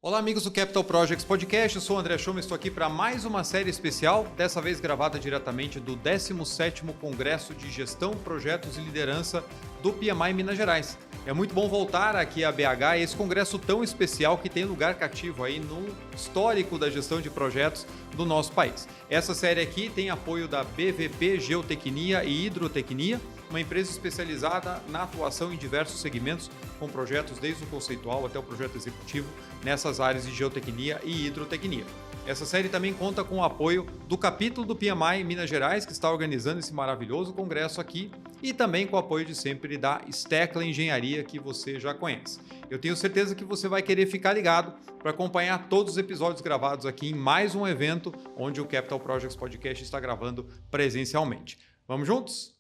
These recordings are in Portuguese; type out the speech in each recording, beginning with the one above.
Olá amigos do Capital Projects Podcast, eu sou o André Schoma, estou aqui para mais uma série especial, dessa vez gravada diretamente do 17º Congresso de Gestão, Projetos e Liderança do PMI Minas Gerais. É muito bom voltar aqui a BH, esse congresso tão especial que tem lugar cativo aí no histórico da gestão de projetos do nosso país. Essa série aqui tem apoio da BVP Geotecnia e Hidrotecnia, uma empresa especializada na atuação em diversos segmentos, com projetos desde o conceitual até o projeto executivo, nessas áreas de geotecnia e hidrotecnia. Essa série também conta com o apoio do capítulo do PMI Minas Gerais, que está organizando esse maravilhoso congresso aqui, e também com o apoio de sempre da Steckler Engenharia, que você já conhece. Eu tenho certeza que você vai querer ficar ligado para acompanhar todos os episódios gravados aqui em mais um evento onde o Capital Projects Podcast está gravando presencialmente. Vamos juntos?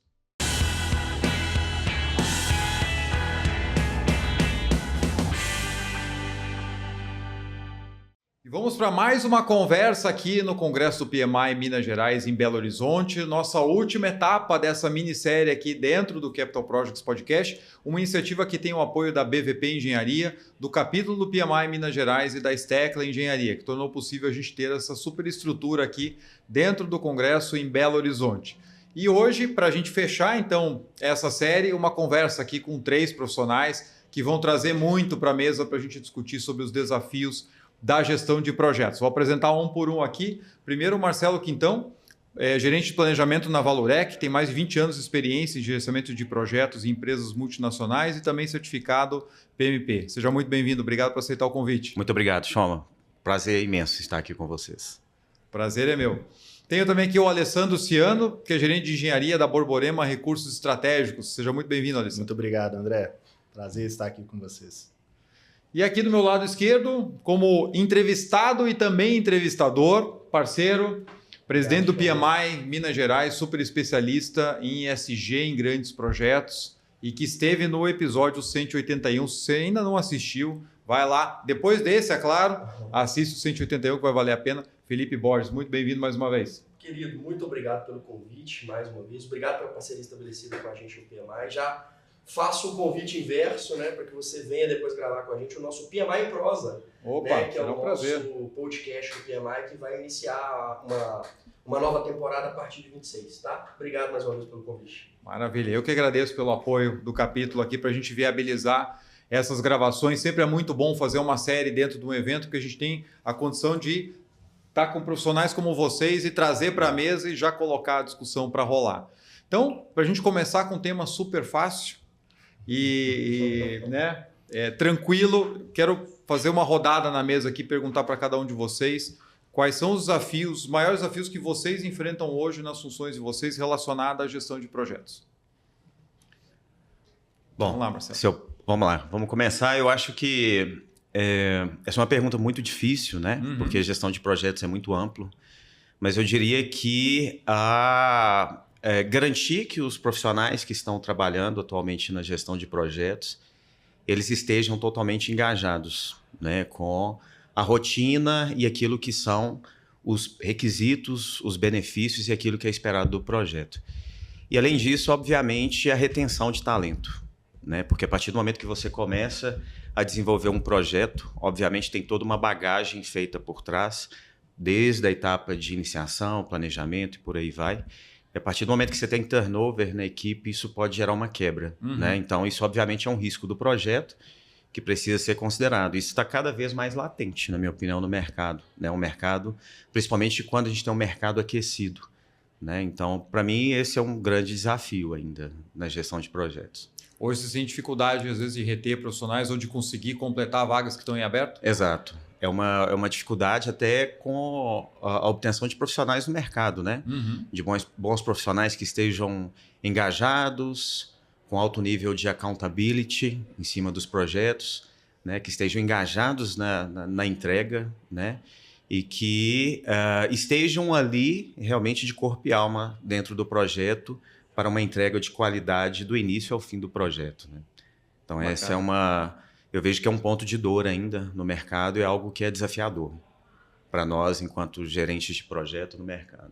Vamos para mais uma conversa aqui no Congresso do PMI Minas Gerais, em Belo Horizonte. Nossa última etapa dessa minissérie aqui dentro do Capital Projects Podcast, uma iniciativa que tem o apoio da BVP Engenharia, do capítulo do PMI Minas Gerais e da Steckler Engenharia, que tornou possível a gente ter essa superestrutura aqui dentro do Congresso em Belo Horizonte. E hoje, para a gente fechar então essa série, uma conversa aqui com 3 profissionais que vão trazer muito para a mesa para a gente discutir sobre os desafios da gestão de projetos. Vou apresentar um por um aqui. Primeiro, o Marcelo Quintão, gerente de planejamento na Valorec, tem mais de 20 anos de experiência em gerenciamento de projetos em empresas multinacionais e também certificado PMP. Seja muito bem-vindo, obrigado por aceitar o convite. Muito obrigado, Schoma. Prazer imenso estar aqui com vocês. Prazer é meu. Tenho também aqui o Alessandro Ciano, que é gerente de engenharia da Borborema Recursos Estratégicos. Seja muito bem-vindo, Alessandro. Muito obrigado, André. Prazer estar aqui com vocês. E aqui do meu lado esquerdo, como entrevistado e também entrevistador, parceiro, presidente do PMI Minas Gerais, super especialista em ESG, em grandes projetos, e que esteve no episódio 181. Se você ainda não assistiu, vai lá. Depois desse, é claro, assiste o 181 que vai valer a pena. Felipe Borges, muito bem-vindo mais uma vez. Querido, muito obrigado pelo convite mais uma vez. Obrigado pela parceria estabelecida com a gente no PMI. Já faço o convite inverso, né, para que você venha depois gravar com a gente o nosso PMI em Prosa. Opa, né, que é o um nosso prazer. podcast do PMI que vai iniciar uma nova temporada a partir de 26, tá? Obrigado mais uma vez pelo convite. Maravilha. Eu que agradeço pelo apoio do capítulo aqui para a gente viabilizar essas gravações. Sempre é muito bom fazer uma série dentro de um evento que a gente tem a condição de estar com profissionais como vocês e trazer para a mesa e já colocar a discussão para rolar. Então, para a gente começar com um tema super fácil, né, tranquilo, quero fazer uma rodada na mesa aqui, perguntar para cada um de vocês quais são os desafios, os maiores desafios que vocês enfrentam hoje nas funções de vocês relacionadas à gestão de projetos. Bom, vamos lá, Marcelo. Vamos lá, vamos começar. Eu acho que essa é uma pergunta muito difícil, né? Uhum. Porque a gestão de projetos é muito amplo, mas eu diria que garantir que os profissionais que estão trabalhando atualmente na gestão de projetos, eles estejam totalmente engajados, né, com a rotina e aquilo que são os requisitos, os benefícios e aquilo que é esperado do projeto. E além disso, obviamente, a retenção de talento, né, porque a partir do momento que você começa a desenvolver um projeto, obviamente tem toda uma bagagem feita por trás, desde a etapa de iniciação, planejamento e por aí vai. E a partir do momento que você tem turnover na equipe, isso pode gerar uma quebra. Uhum. Né? Então, isso obviamente é um risco do projeto que precisa ser considerado. Isso está cada vez mais latente, na minha opinião, no mercado. Né? O mercado, principalmente quando a gente tem um mercado aquecido. Né? Então, para mim, esse é um grande desafio ainda na gestão de projetos. Hoje você tem dificuldade, às vezes, de reter profissionais ou de conseguir completar vagas que estão em aberto? Exato. É uma dificuldade até com a obtenção de profissionais no mercado, né? Uhum. De bons profissionais que estejam engajados, com alto nível de accountability em cima dos projetos, né? Que estejam engajados na entrega, né? E que estejam ali realmente de corpo e alma dentro do projeto para uma entrega de qualidade do início ao fim do projeto, né? Então, bacana. Essa eu vejo que é um ponto de dor ainda no mercado e é algo que é desafiador para nós, enquanto gerentes de projeto no mercado.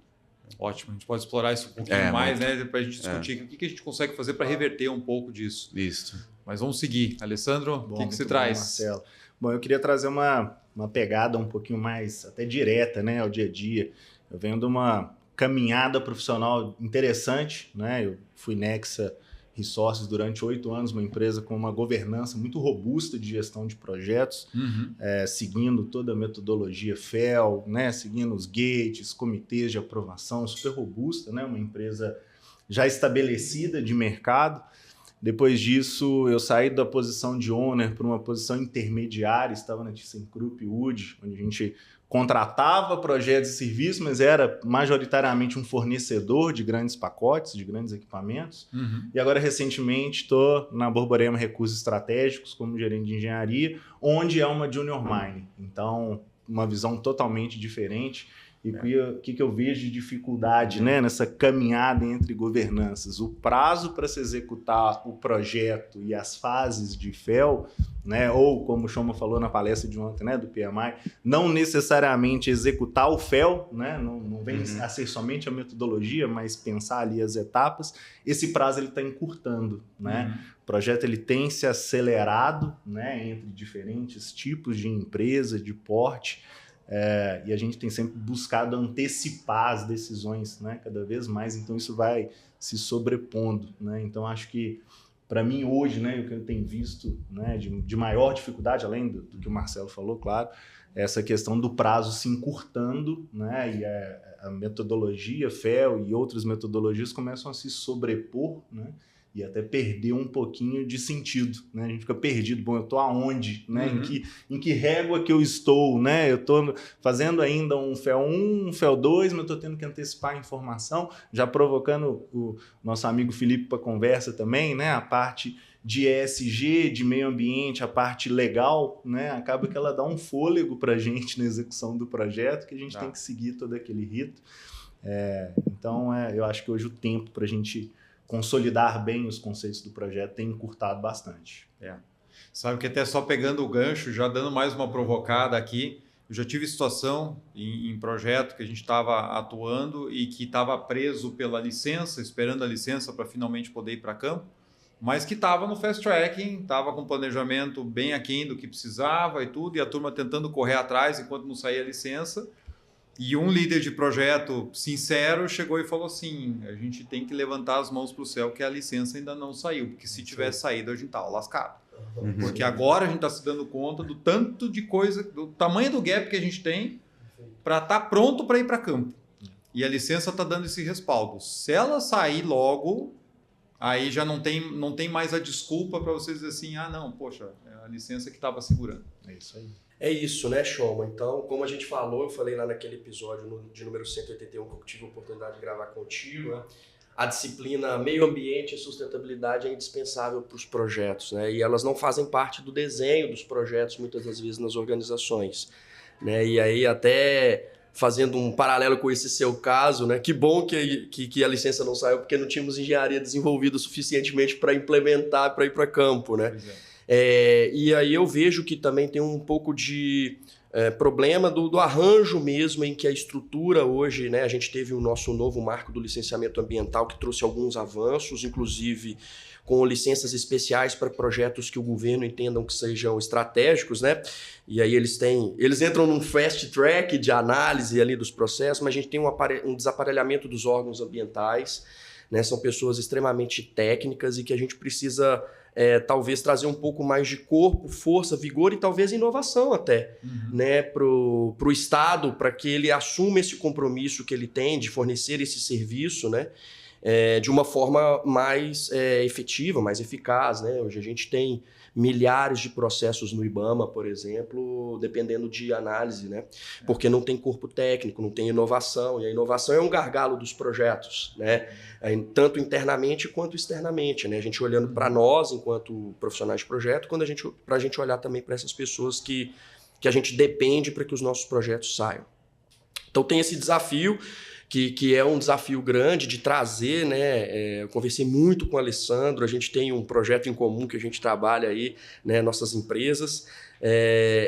Ótimo, a gente pode explorar isso um pouquinho mais, né, para a gente discutir o que a gente consegue fazer para reverter um pouco disso. Isso. Mas vamos seguir. Alessandro, o que você Muito traz? bom, Marcelo. Bom, eu queria trazer uma uma pegada um pouquinho mais até direta, né, ao dia a dia. Eu venho de uma caminhada profissional interessante, né? Eu fui Nexa Resources durante 8 anos, uma empresa com uma governança muito robusta de gestão de projetos, seguindo toda a metodologia FEL, né? Seguindo os gates, comitês de aprovação, super robusta, né? Uma empresa já estabelecida de mercado. Depois disso, eu saí da posição de owner para uma posição intermediária, estava na ThyssenKrupp Wood, onde a gente contratava projetos e serviços, mas era majoritariamente um fornecedor de grandes pacotes, de grandes equipamentos. E agora, recentemente, estou na Borborema Recursos Estratégicos como gerente de engenharia, onde é uma junior mine. Então, uma visão totalmente diferente. E o que eu vejo de dificuldade, né, nessa caminhada entre governanças? O prazo para se executar o projeto e as fases de FEL, né, ou como o Choma falou na palestra de ontem, né, do PMI, não necessariamente executar o FEL, né, não vem a ser somente a metodologia, mas pensar ali as etapas. Esse prazo está encurtando. Né? O projeto ele tem se acelerado, né, entre diferentes tipos de empresa, de porte. E a gente tem sempre buscado antecipar as decisões, né, cada vez mais, então isso vai se sobrepondo. Né? Então acho que, para mim hoje, né, o que eu tenho visto, né, de maior dificuldade, além do que o Marcelo falou, claro, é essa questão do prazo se encurtando, né, e a metodologia FEL e outras metodologias começam a se sobrepor, né, e até perder um pouquinho de sentido, né? A gente fica perdido, bom, eu estou aonde, né? Em que régua que eu estou, né? Eu estou fazendo ainda um FEL 1, um FEL 2, mas estou tendo que antecipar a informação, já provocando o nosso amigo Felipe para conversa também, né? A parte de ESG, de meio ambiente, a parte legal, né? Acaba que ela dá um fôlego para a gente na execução do projeto, que a gente tem que seguir todo aquele rito. Então, eu acho que hoje o tempo para a gente consolidar bem os conceitos do projeto tem encurtado bastante. Sabe que até só pegando o gancho, já dando mais uma provocada aqui, eu já tive situação em projeto que a gente estava atuando e que estava preso pela licença, esperando a licença para finalmente poder ir para campo, mas que estava no fast tracking, estava com planejamento bem aquém do que precisava e tudo, e a turma tentando correr atrás enquanto não saía a licença. E um líder de projeto sincero chegou e falou assim, a gente tem que levantar as mãos para o céu que a licença ainda não saiu, porque se tivesse saído a gente estava lascado. Porque agora a gente está se dando conta do tanto de coisa, do tamanho do gap que a gente tem para estar pronto para ir para campo. E a licença está dando esse respaldo. Se ela sair logo, aí já não tem mais a desculpa para vocês dizer assim, não, poxa, é a licença que estava segurando. É isso aí. É isso, né, Choma? Então, como a gente falou, eu falei lá naquele episódio de número 181 que eu tive a oportunidade de gravar contigo, né? A disciplina meio ambiente e sustentabilidade é indispensável para os projetos, né? E elas não fazem parte do desenho dos projetos, muitas das vezes, nas organizações. Né? E aí, até fazendo um paralelo com esse seu caso, né? Que bom que a licença não saiu, porque não tínhamos engenharia desenvolvida suficientemente para implementar, para ir para campo, né? Pois é. E aí eu vejo que também tem um pouco de problema do arranjo mesmo, em que a estrutura hoje, né, a gente teve o nosso novo marco do licenciamento ambiental que trouxe alguns avanços, inclusive com licenças especiais para projetos que o governo entendam que sejam estratégicos, né? E aí eles entram num fast track de análise ali dos processos, mas a gente tem um desaparelhamento dos órgãos ambientais, né? São pessoas extremamente técnicas e que a gente precisa talvez trazer um pouco mais de corpo, força, vigor e talvez inovação até, né, pro Estado, para que ele assuma esse compromisso que ele tem de fornecer esse serviço, né, de uma forma mais efetiva, mais eficaz. Né? Hoje a gente tem milhares de processos no IBAMA, por exemplo, dependendo de análise, né? Porque não tem corpo técnico, não tem inovação, e a inovação é um gargalo dos projetos, né? Tanto internamente quanto externamente, né? A gente olhando para nós, enquanto profissionais de projeto, para a gente olhar também para essas pessoas que a gente depende para que os nossos projetos saiam. Então tem esse desafio, que é um desafio grande de trazer, né? Eu conversei muito com o Alessandro, a gente tem um projeto em comum que a gente trabalha aí, né, nossas empresas,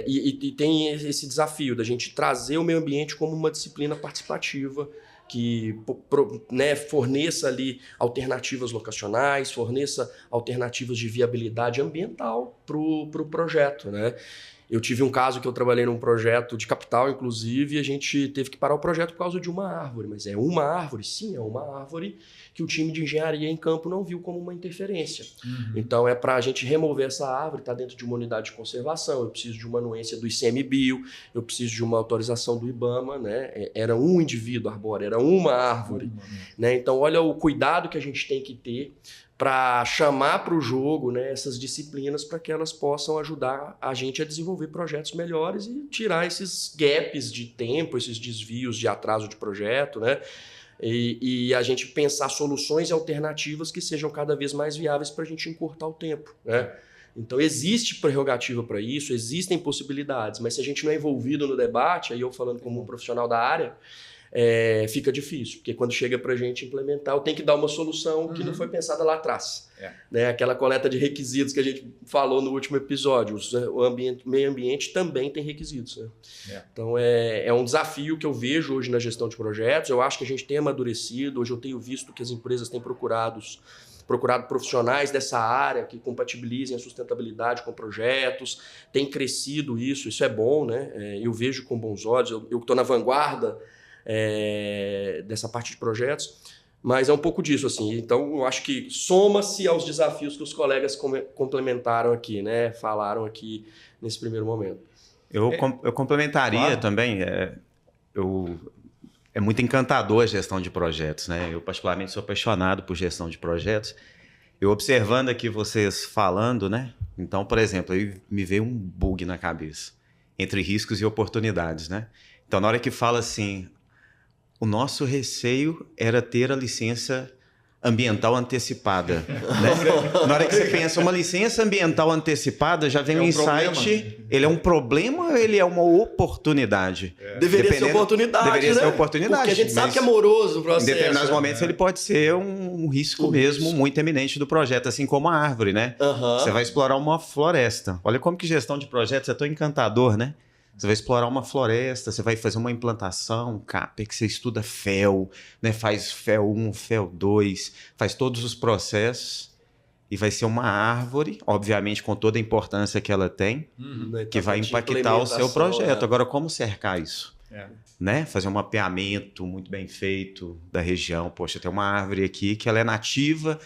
e tem esse desafio da gente trazer o meio ambiente como uma disciplina participativa, que, né, forneça ali alternativas locacionais, forneça alternativas de viabilidade ambiental para o projeto, né? Eu tive um caso que eu trabalhei num projeto de capital, inclusive, e a gente teve que parar o projeto por causa de uma árvore. Mas é uma árvore? Sim, é uma árvore que o time de engenharia em campo não viu como uma interferência. Então é para a gente remover essa árvore, está dentro de uma unidade de conservação, eu preciso de uma anuência do ICMBio, eu preciso de uma autorização do IBAMA, né? Era um indivíduo arbóreo, era uma árvore. Né? Então olha o cuidado que a gente tem que ter para chamar para o jogo, né, essas disciplinas para que elas possam ajudar a gente a desenvolver projetos melhores e tirar esses gaps de tempo, esses desvios de atraso de projeto, né? E a gente pensar soluções alternativas que sejam cada vez mais viáveis para a gente encurtar o tempo, né? Então existe prerrogativa para isso, existem possibilidades, mas se a gente não é envolvido no debate, aí eu falando como um profissional da área, fica difícil, porque quando chega para a gente implementar, eu tenho que dar uma solução que não foi pensada lá atrás. Né? Aquela coleta de requisitos que a gente falou no último episódio, o meio ambiente também tem requisitos. Né? Então é um desafio que eu vejo hoje na gestão de projetos, eu acho que a gente tem amadurecido, hoje eu tenho visto que as empresas têm procurado profissionais dessa área que compatibilizem a sustentabilidade com projetos, tem crescido isso é bom, né? Eu vejo com bons olhos, eu estou na vanguarda dessa parte de projetos, mas é um pouco disso, assim. Então, eu acho que soma-se aos desafios que os colegas complementaram aqui, né? Falaram aqui nesse primeiro momento. Eu complementaria também. É muito encantador a gestão de projetos, né? Eu, particularmente, sou apaixonado por gestão de projetos. Eu observando aqui vocês falando, né? Então, por exemplo, aí me veio um bug na cabeça entre riscos e oportunidades, né? Então, na hora que fala assim, o nosso receio era ter a licença ambiental antecipada. Né? Na hora que você pensa, uma licença ambiental antecipada, já vem um insight, problema. Ele é um problema ou ele é uma oportunidade? Deveria ser oportunidade, Deveria né? ser oportunidade. Porque a gente sabe que é moroso o processo. Em determinados momentos ele pode ser um risco mesmo muito eminente do projeto, assim como a árvore, né? Você vai explorar uma floresta. Olha como que gestão de projetos é tão encantador, né? Você vai explorar uma floresta, você vai fazer uma implantação, CAPEX, você estuda FEL, né? Faz FEL 1, FEL 2, faz todos os processos e vai ser uma árvore, obviamente com toda a importância que ela tem, que vai impactar o seu projeto. Agora, como cercar isso? Né? Fazer um mapeamento muito bem feito da região. Poxa, tem uma árvore aqui que ela é nativa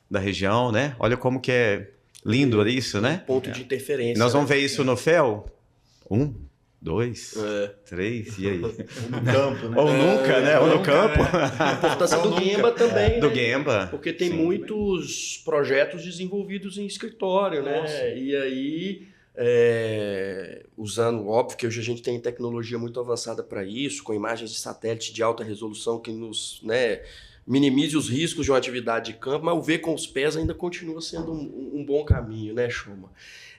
da região, né? Olha como que é lindo isso, né? Ponto de interferência. Nós vamos ver isso no FEL? 1, 2, 3, e aí? Ou no campo, né? Ou nunca, né? Ou no campo. A importância do Gemba também, Do né? Gemba. Porque tem muitos projetos desenvolvidos em escritório, né? E aí, usando, óbvio que hoje a gente tem tecnologia muito avançada para isso, com imagens de satélite de alta resolução que nos, né, minimize os riscos de uma atividade de campo, mas o ver com os pés ainda continua sendo um bom caminho, né, Chuma?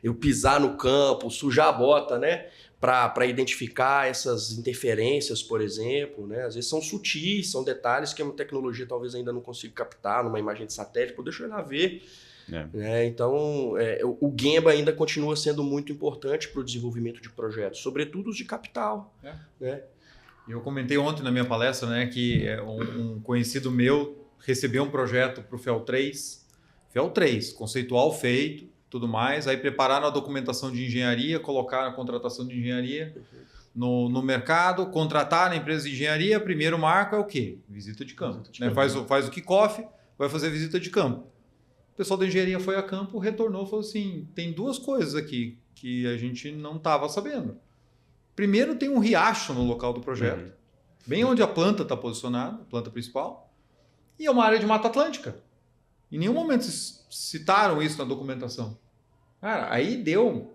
Eu pisar no campo, sujar a bota, né? Para identificar essas interferências, por exemplo, né? Às vezes são sutis, são detalhes que a tecnologia talvez ainda não consiga captar numa imagem de satélite. Pô, deixa eu ir lá ver. Né? Então, o Gemba ainda continua sendo muito importante para o desenvolvimento de projetos, sobretudo os de capital. Né? Eu comentei ontem na minha palestra, né, que um conhecido meu recebeu um projeto para o FEL 3, conceitual feito, tudo mais, aí prepararam a documentação de engenharia, colocaram a contratação de engenharia no mercado, contrataram a empresa de engenharia, primeiro marco é o quê? Visita de campo. Né? Faz o kickoff, vai fazer visita de campo. O pessoal da engenharia foi a campo, retornou e falou assim, tem duas coisas aqui que a gente não estava sabendo. Primeiro, tem um riacho no local do projeto, bem onde a planta está posicionada, a planta principal, e é uma área de Mata Atlântica. Em nenhum momento citaram isso na documentação. Cara, aí deu.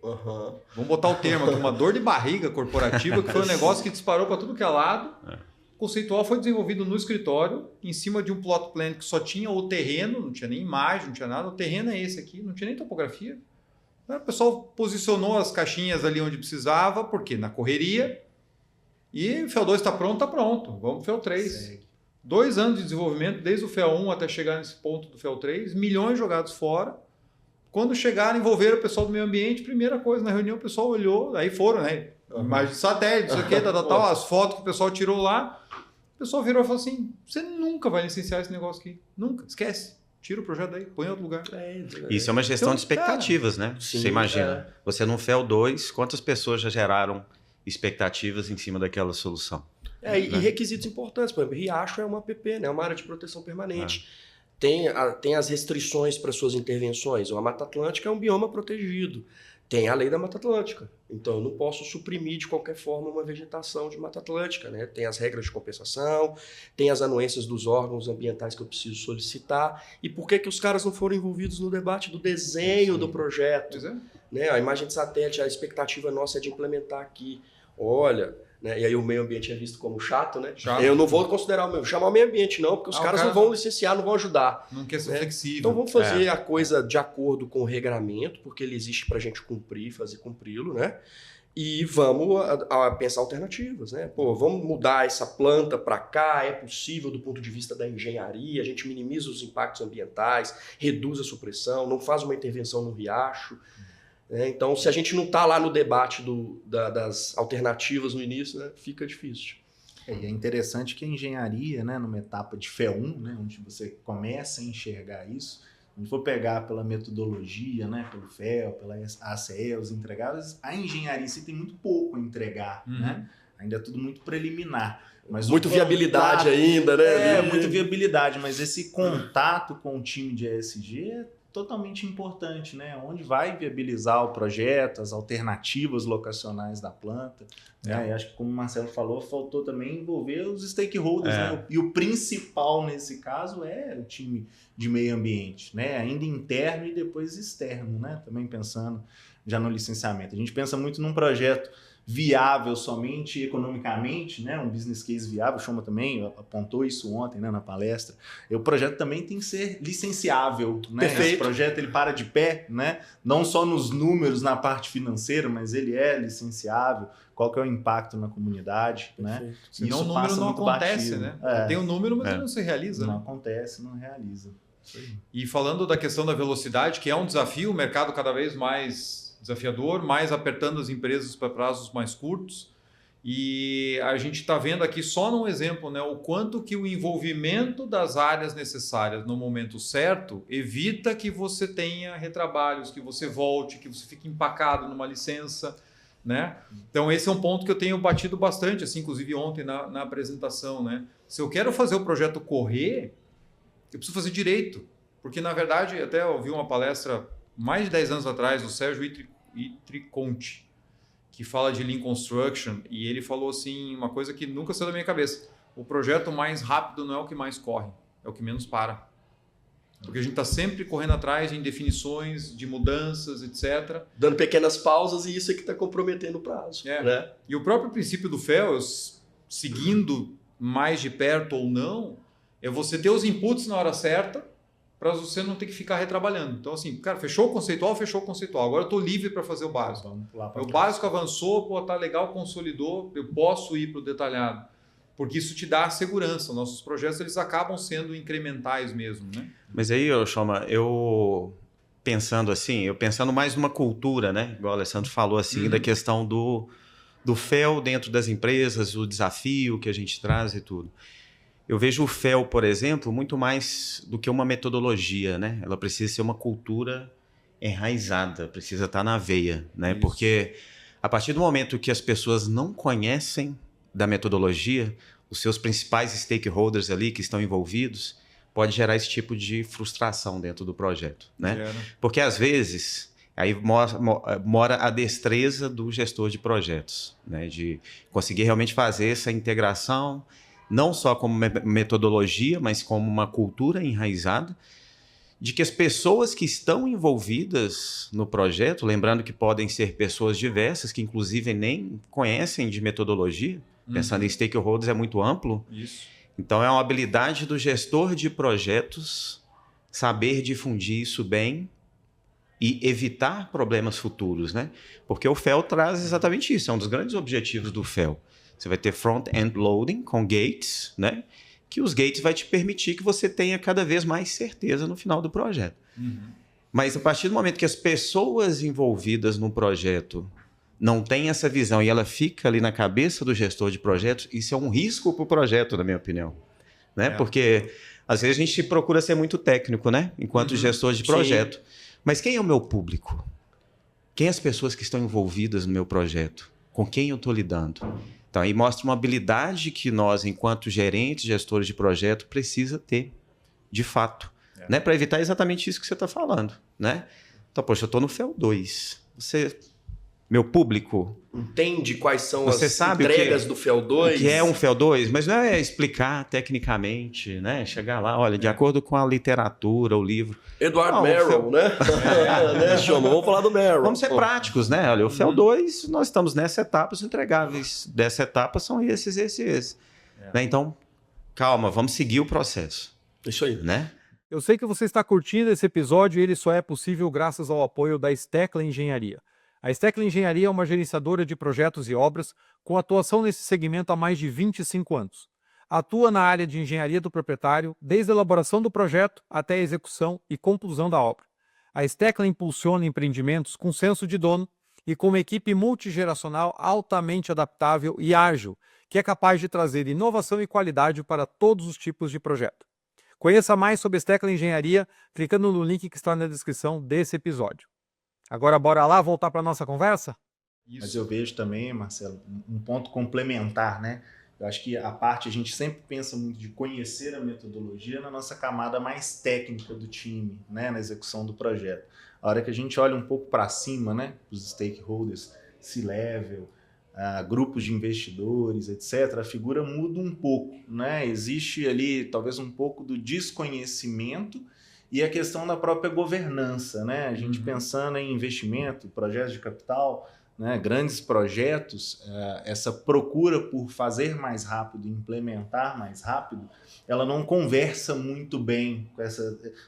Vamos botar o termo aqui, uma dor de barriga corporativa, que foi um negócio que disparou para tudo que é lado. O conceitual foi desenvolvido no escritório, em cima de um plot plan que só tinha o terreno, não tinha nem imagem, não tinha nada. O terreno é esse aqui, não tinha nem topografia. O pessoal posicionou as caixinhas ali onde precisava, porque na correria. E o FEL 2 está pronto, vamos para o FEL 3. Segue. 2 anos de desenvolvimento, desde o FEL 1 até chegar nesse ponto do FEL 3, milhões jogados fora. Quando chegaram, envolveram o pessoal do meio ambiente, primeira coisa, na reunião o pessoal olhou, aí foram, né? Imagem de satélite, isso aqui, tal, as fotos que o pessoal tirou lá. O pessoal virou e falou assim, você nunca vai licenciar esse negócio aqui. Nunca, esquece. Tira o projeto daí, põe em outro lugar. Isso é uma gestão Então, de expectativas, né? sim, Você imagina, você no FEL 2, quantas pessoas já geraram expectativas em cima daquela solução? E requisitos importantes, por exemplo, Riacho é uma APP, né? Uma área de proteção permanente. Tem as restrições para suas intervenções. A Mata Atlântica é um bioma protegido. Tem a lei da Mata Atlântica. Então, eu não posso suprimir de qualquer forma uma vegetação de Mata Atlântica, né? Tem as regras de compensação, tem as anuências dos órgãos ambientais que eu preciso solicitar. E por que os caras não foram envolvidos no debate do desenho do projeto? Pois é. Né? A imagem de satélite, a expectativa nossa é de implementar aqui. Olha... Né? E aí o meio ambiente é visto como chato, né? Chato. Eu não vou considerar chamar o meio ambiente, não, porque os caras não vão licenciar, não vão ajudar. Não quer ser né? flexível. Então vamos fazer a coisa de acordo com o regramento, porque ele existe para a gente cumprir, fazer cumpri-lo, né? E vamos a pensar alternativas, né? Pô, vamos mudar essa planta para cá, é possível do ponto de vista da engenharia, a gente minimiza os impactos ambientais, reduz a supressão, não faz uma intervenção no riacho. Então, se a gente não está lá no debate das alternativas no início, né, fica difícil. E é interessante que a engenharia, né, numa etapa de FE 1, né, onde você começa a enxergar isso, se a gente for pegar pela metodologia, né, pelo FEL, pela ACE, os entregáveis, a engenharia em si tem muito pouco a entregar, né? Ainda é tudo muito preliminar. Mas muito viabilidade ainda, né? Muita viabilidade, mas esse contato com o time de ESG é totalmente importante, né? Onde vai viabilizar o projeto, as alternativas locacionais da planta. Né? E acho que, como o Marcelo falou, faltou também envolver os stakeholders. Né? E o principal nesse caso é o time de meio ambiente, né? Ainda interno e depois externo, né? Também pensando já no licenciamento. A gente pensa muito num projeto viável somente economicamente, né? Um business case viável, o Choma também apontou isso ontem, né, na palestra. E o projeto também tem que ser licenciável, né? Perfeito. Esse projeto ele para de pé, né? Não só nos números, na parte financeira, mas ele é licenciável. Qual que é o impacto na comunidade, né? Senão o número não acontece, né? Tem um número, mas ele não se realiza. Não né? acontece, não realiza. Isso aí. E falando da questão da velocidade, que é um desafio, o mercado cada vez mais desafiador, mais apertando as empresas para prazos mais curtos. E a gente está vendo aqui só num exemplo, né, o quanto que o envolvimento das áreas necessárias no momento certo evita que você tenha retrabalhos, que você volte, que você fique empacado numa licença. Né? Então esse é um ponto que eu tenho batido bastante, assim, inclusive ontem na apresentação. Né? Se eu quero fazer o projeto correr, eu preciso fazer direito. Porque, na verdade, até eu ouvi uma palestra mais de 10 anos atrás do Sérgio Itriconti, que fala de Lean Construction, e ele falou assim, uma coisa que nunca saiu da minha cabeça: o projeto mais rápido não é o que mais corre, é o que menos para. Porque a gente está sempre correndo atrás de definições, de mudanças, etc. Dando pequenas pausas, e isso é que está comprometendo o prazo. Né? E o próprio princípio do FEL, seguindo mais de perto ou não, é você ter os inputs na hora certa, para você não ter que ficar retrabalhando. Então, assim, cara, fechou o conceitual. Agora eu estou livre para fazer o básico. O básico avançou, pô, tá legal, consolidou, eu posso ir para o detalhado. Porque isso te dá segurança. Nossos projetos, eles acabam sendo incrementais mesmo, né? Mas aí, Choma, eu pensando mais numa cultura, né? Igual o Alessandro falou, assim, da questão do FEL dentro das empresas, o desafio que a gente traz e tudo. Eu vejo o FEL, por exemplo, muito mais do que uma metodologia, né? Ela precisa ser uma cultura enraizada, precisa estar na veia, né? Isso. Porque a partir do momento que as pessoas não conhecem da metodologia, os seus principais stakeholders ali que estão envolvidos, pode gerar esse tipo de frustração dentro do projeto, né? Porque às vezes aí mora a destreza do gestor de projetos, né? De conseguir realmente fazer essa integração, não só como metodologia, mas como uma cultura enraizada, de que as pessoas que estão envolvidas no projeto, lembrando que podem ser pessoas diversas, que inclusive nem conhecem de metodologia, pensando em stakeholders é muito amplo. Isso. Então é uma habilidade do gestor de projetos saber difundir isso bem e evitar problemas futuros, né? Porque o FEL traz exatamente isso, é um dos grandes objetivos do FEL. Você vai ter front-end loading com gates, né? Que os gates vai te permitir que você tenha cada vez mais certeza no final do projeto. Mas a partir do momento que as pessoas envolvidas no projeto não têm essa visão e ela fica ali na cabeça do gestor de projetos, isso é um risco para o projeto, na minha opinião. né? Porque às vezes a gente procura ser muito técnico, né? Enquanto gestor de projeto. Mas quem é o meu público? Quem as pessoas que estão envolvidas no meu projeto? Com quem eu estou lidando? Então, aí mostra uma habilidade que nós, enquanto gerentes, gestores de projeto, precisa ter, de fato, né? Para evitar exatamente isso que você está falando, né? Então, poxa, eu estou no FEL 2. Meu público... Entende quais são Você as sabe entregas do FEL 2? O que é um FEL 2, mas não é explicar tecnicamente, né? Chegar lá, olha, de acordo com a literatura, o livro... Edward Merrill, né? Vamos falar do Merrill. Vamos ser práticos, né? Olha, o FEL 2, nós estamos nessa etapa, os entregáveis dessa etapa são esses. Né? Então, calma, vamos seguir o processo. Isso aí. Né? Eu sei que você está curtindo esse episódio e ele só é possível graças ao apoio da Steckler Engenharia. A Steckler Engenharia é uma gerenciadora de projetos e obras com atuação nesse segmento há mais de 25 anos. Atua na área de engenharia do proprietário, desde a elaboração do projeto até a execução e conclusão da obra. A Steckler impulsiona empreendimentos com senso de dono e com uma equipe multigeracional altamente adaptável e ágil, que é capaz de trazer inovação e qualidade para todos os tipos de projeto. Conheça mais sobre a Steckler Engenharia clicando no link que está na descrição desse episódio. Agora bora lá voltar para a nossa conversa? Mas eu vejo também, Marcelo, um ponto complementar, né? Eu acho que a gente sempre pensa muito de conhecer a metodologia na nossa camada mais técnica do time, né? Na execução do projeto. A hora que a gente olha um pouco para cima, né? Os stakeholders, C-level, grupos de investidores, etc., a figura muda um pouco, né? Existe ali talvez um pouco do desconhecimento e a questão da própria governança, né? A gente pensando em investimento, projetos de capital, né? Grandes projetos, essa procura por fazer mais rápido, implementar mais rápido, ela não conversa muito bem com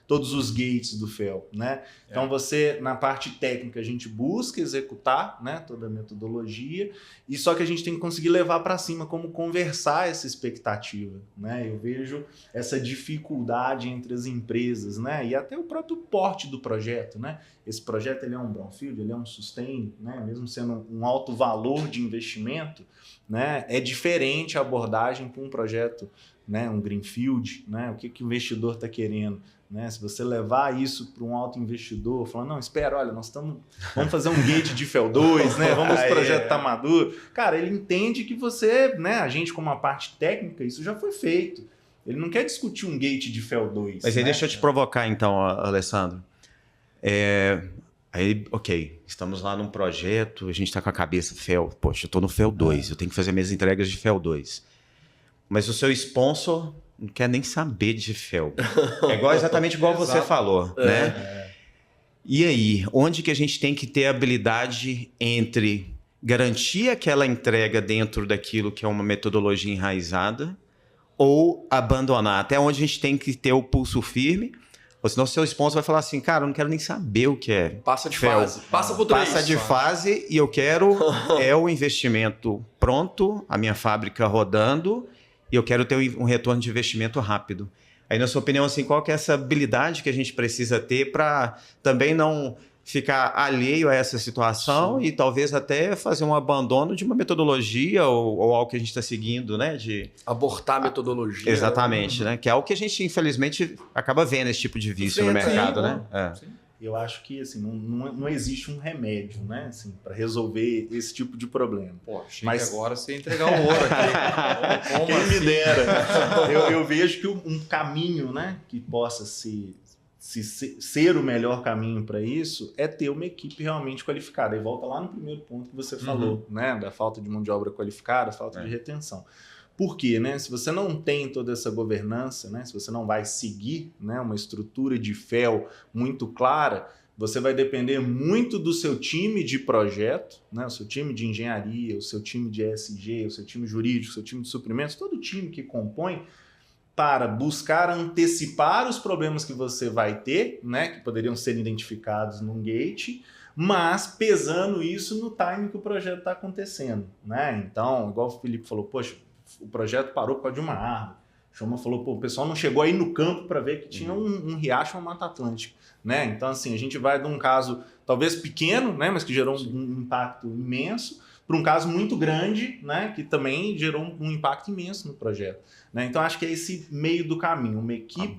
todos os gates do FEL, né? Então você, na parte técnica, a gente busca executar, né, toda a metodologia, e só que a gente tem que conseguir levar para cima como conversar essa expectativa, né? Eu vejo essa dificuldade entre as empresas, né? E até o próprio porte do projeto, né? Esse projeto ele é um brownfield, ele é um sustain, né? Mesmo sendo um alto valor de investimento, né? É diferente a abordagem com um projeto, né, um greenfield, né, o que o investidor está querendo, né? Se você levar isso para um alto investidor, falando, não, espera, olha, vamos fazer um gate de FEL 2, né? Vamos ver se o projeto está maduro. Cara, ele entende que você, né, a gente como uma parte técnica, isso já foi feito. Ele não quer discutir um gate de FEL 2. Mas aí né? deixa eu te provocar então, Alessandro. Aí, ok, estamos lá num projeto, a gente está com a cabeça FEL, poxa, eu estou no FEL 2, eu tenho que fazer minhas entregas de FEL 2. Mas o seu sponsor não quer nem saber de FEL. É exatamente igual você falou, né? E aí, onde que a gente tem que ter habilidade entre garantir aquela entrega dentro daquilo que é uma metodologia enraizada ou abandonar? Até onde a gente tem que ter o pulso firme? Ou senão o seu sponsor vai falar assim, cara, eu não quero nem saber o que é. Passa de FEL. fase. Passa por 3. Passa de fase e eu quero o investimento pronto, a minha fábrica rodando, e eu quero ter um retorno de investimento rápido. Aí, na sua opinião, assim, qual que é essa habilidade que a gente precisa ter para também não ficar alheio a essa situação e talvez até fazer um abandono de uma metodologia ou algo que a gente está seguindo, né? De abortar a metodologia. Exatamente, né? Que é algo que a gente, infelizmente, acaba vendo esse tipo de vício no mercado, né? Sim. Eu acho que assim, não existe um remédio, né, assim, para resolver esse tipo de problema. Pô, mas que agora você entregar o ouro aqui. Quem me dera. Eu vejo que um caminho, né, que possa ser o melhor caminho para isso é ter uma equipe realmente qualificada. E volta lá no primeiro ponto que você falou, né, da falta de mão de obra qualificada, falta de retenção. Por quê? Né? Se você não tem toda essa governança, né? Se você não vai seguir, né, uma estrutura de FEL muito clara, você vai depender muito do seu time de projeto, né? O seu time de engenharia, o seu time de ESG, o seu time jurídico, o seu time de suprimentos, todo o time que compõe para buscar antecipar os problemas que você vai ter, né? Que poderiam ser identificados num gate, mas pesando isso no time que o projeto está acontecendo, né? Então, igual o Felipe falou, poxa, o projeto parou por causa de uma árvore. O Choma falou, pô, o pessoal não chegou aí no campo para ver que tinha um riacho ou uma Mata Atlântica, né? Então, assim, a gente vai de um caso talvez pequeno, né, mas que gerou um impacto imenso, para um caso muito grande, né, que também gerou um impacto imenso no projeto. Né? Então, acho que é esse meio do caminho. Uma equipe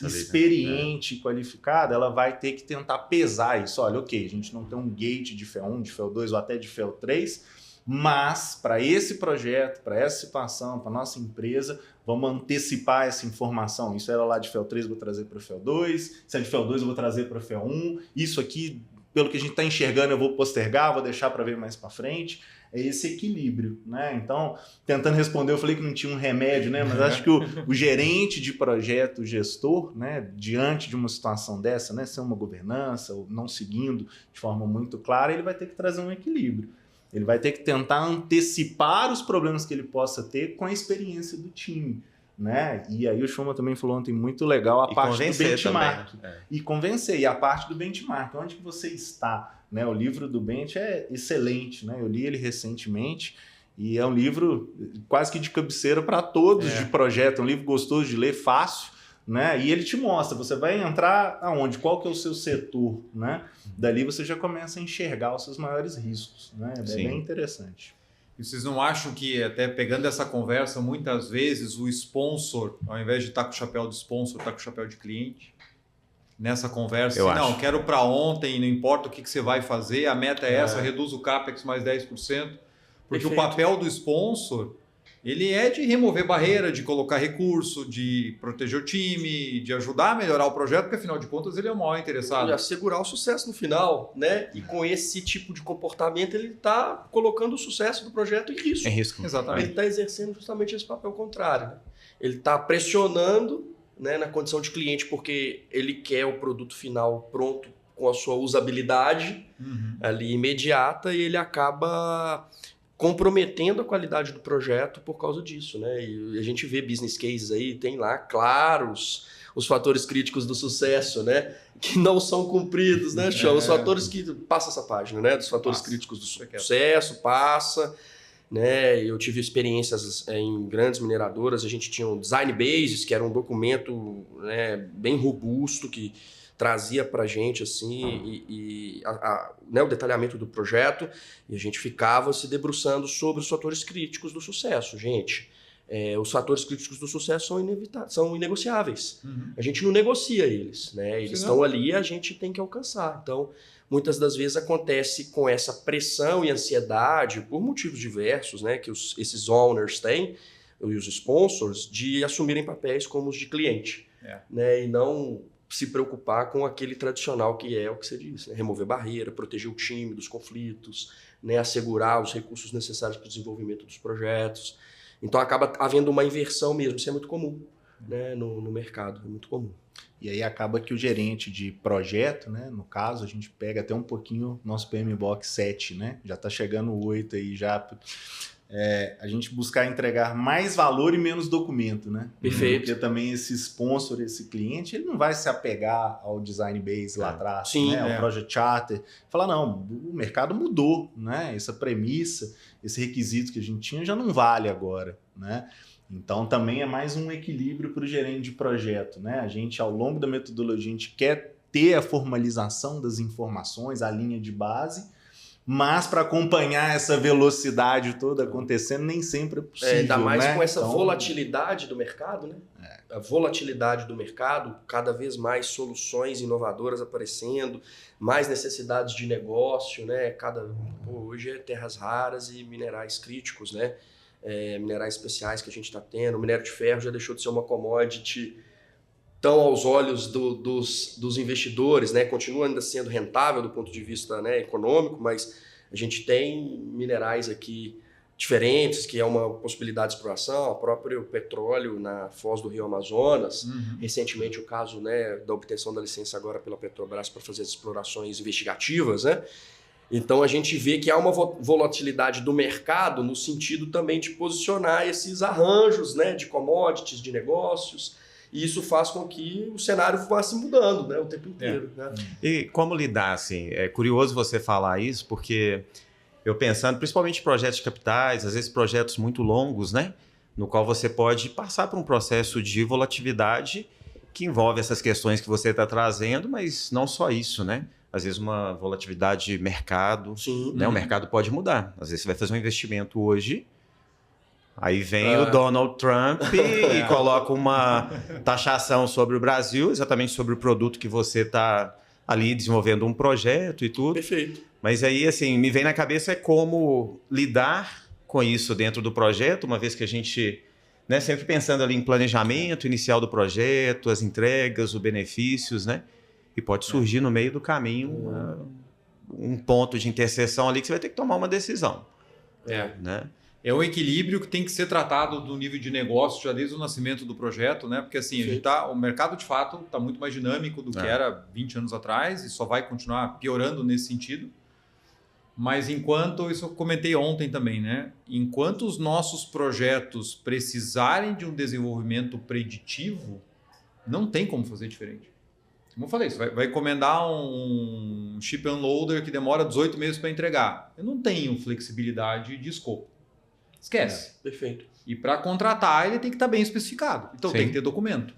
experiente, qualificada, ela vai ter que tentar pesar isso. Olha, ok, a gente não tem um gate de FEL 1, de FEL 2 ou até de FEL 3, mas para esse projeto, para essa situação, para nossa empresa, vamos antecipar essa informação. Isso era lá de FEL 3, eu vou trazer para FEL 2, se é de FEL 2 eu vou trazer para FEL 1, isso aqui, pelo que a gente está enxergando, eu vou postergar, vou deixar para ver mais para frente. É esse equilíbrio, né? Então, tentando responder, eu falei que não tinha um remédio, né? Mas acho que o gerente de projeto, o gestor, né, diante de uma situação dessa, né, ser uma governança ou não seguindo de forma muito clara, ele vai ter que trazer um equilíbrio. Ele vai ter que tentar antecipar os problemas que ele possa ter com a experiência do time. Né? E aí o Schoma também falou ontem muito legal a parte do benchmark. E convencer. E a parte do benchmark. Onde que você está? Né? O livro do Bench é excelente. Né? Eu li ele recentemente e é um livro quase que de cabeceira para todos de projeto. É um livro gostoso de ler, fácil. Né? E ele te mostra, você vai entrar aonde? Qual que é o seu setor? Né? Dali você já começa a enxergar os seus maiores riscos. Né? É bem interessante. E vocês não acham que, até pegando essa conversa, muitas vezes o sponsor, ao invés de estar com o chapéu de sponsor, está com o chapéu de cliente? Nessa conversa, não, quero para ontem, não importa o que você vai fazer, a meta é essa, reduz o CAPEX mais 10%. Porque o papel do sponsor, ele é de remover barreira, de colocar recurso, de proteger o time, de ajudar a melhorar o projeto, porque afinal de contas ele é o maior interessado. E assegurar o sucesso no final, né? E com esse tipo de comportamento ele está colocando o sucesso do projeto em risco. Em risco. Exatamente. Ele está exercendo justamente esse papel contrário. Né? Ele está pressionando, né, na condição de cliente porque ele quer o produto final pronto com a sua usabilidade ali imediata e ele acaba comprometendo a qualidade do projeto por causa disso, né? E a gente vê business cases aí, tem lá claros os fatores críticos do sucesso, né? Que não são cumpridos, né, Chão? Os fatores que... Passa essa página, né? Dos fatores críticos do sucesso, passa... Né? Eu tive experiências em grandes mineradoras, a gente tinha um design basis, que era um documento, né, bem robusto, que trazia para a gente assim, né, o detalhamento do projeto, e a gente ficava se debruçando sobre os fatores críticos do sucesso. Gente, os fatores críticos do sucesso são inevitáveis, são inegociáveis. A gente não negocia eles, né? Eles estão ali e a gente tem que alcançar. Então, muitas das vezes acontece com essa pressão e ansiedade, por motivos diversos, né, que esses owners têm, e os sponsors, de assumirem papéis como os de cliente, né, e não se preocupar com aquele tradicional que é o que você disse, né, remover barreira, proteger o time dos conflitos, né, assegurar os recursos necessários para o desenvolvimento dos projetos. Então acaba havendo uma inversão mesmo, isso é muito comum, né, no mercado, é muito comum. E aí acaba que o gerente de projeto, né, no caso, a gente pega até um pouquinho nosso PMBOK 7, né, já está chegando o 8 aí já, a gente buscar entregar mais valor e menos documento, né? Perfeito. Porque também esse sponsor, esse cliente, ele não vai se apegar ao design base lá atrás, Sim, né, ao project charter, falar, não, o mercado mudou, né, essa premissa, esse requisito que a gente tinha já não vale agora, né? Então, também é mais um equilíbrio para o gerente de projeto, né? A gente, ao longo da metodologia, a gente quer ter a formalização das informações, a linha de base, mas para acompanhar essa velocidade toda acontecendo, nem sempre é possível. Ainda mais, né? com essa volatilidade do mercado, né? A volatilidade do mercado, cada vez mais soluções inovadoras aparecendo, mais necessidades de negócio, né? Hoje é terras raras e minerais críticos, né? Minerais especiais que a gente está tendo. O minério de ferro já deixou de ser uma commodity tão aos olhos dos investidores, né? Continua ainda sendo rentável do ponto de vista, né, econômico, mas a gente tem minerais aqui diferentes, que é uma possibilidade de exploração, o próprio petróleo na foz do Rio Amazonas, recentemente o caso, né, da obtenção da licença agora pela Petrobras para fazer as explorações investigativas, né? Então a gente vê que há uma volatilidade do mercado no sentido também de posicionar esses arranjos, né, de commodities, de negócios, e isso faz com que o cenário vá se mudando, né, o tempo inteiro. Né? E como lidar, assim? É curioso você falar isso, porque eu pensando, principalmente em projetos de capitais, às vezes projetos muito longos, né, no qual você pode passar por um processo de volatilidade que envolve essas questões que você está trazendo, mas não só isso, né? às vezes, uma volatilidade de mercado. Sim. Né? O mercado pode mudar. Às vezes você vai fazer um investimento hoje, aí vem o Donald Trump e coloca uma taxação sobre o Brasil, exatamente sobre o produto que você está ali desenvolvendo um projeto e tudo. Perfeito. Mas aí, assim, me vem na cabeça como lidar com isso dentro do projeto, uma vez que a gente, né, sempre pensando ali em planejamento inicial do projeto, as entregas, os benefícios, né? E pode surgir no meio do caminho um ponto de interseção ali que você vai ter que tomar uma decisão. Né? É um equilíbrio que tem que ser tratado do nível de negócio já desde o nascimento do projeto, né? Porque assim, o mercado de fato está muito mais dinâmico do que era 20 anos atrás e só vai continuar piorando nesse sentido. Mas isso eu comentei ontem também, né? Enquanto os nossos projetos precisarem de um desenvolvimento preditivo, não tem como fazer diferente. Como eu falei, você vai encomendar um ship unloader que demora 18 meses para entregar. Eu não tenho flexibilidade de escopo. Esquece. Perfeito. E para contratar, ele tem que estar bem especificado. Então tem que ter documento.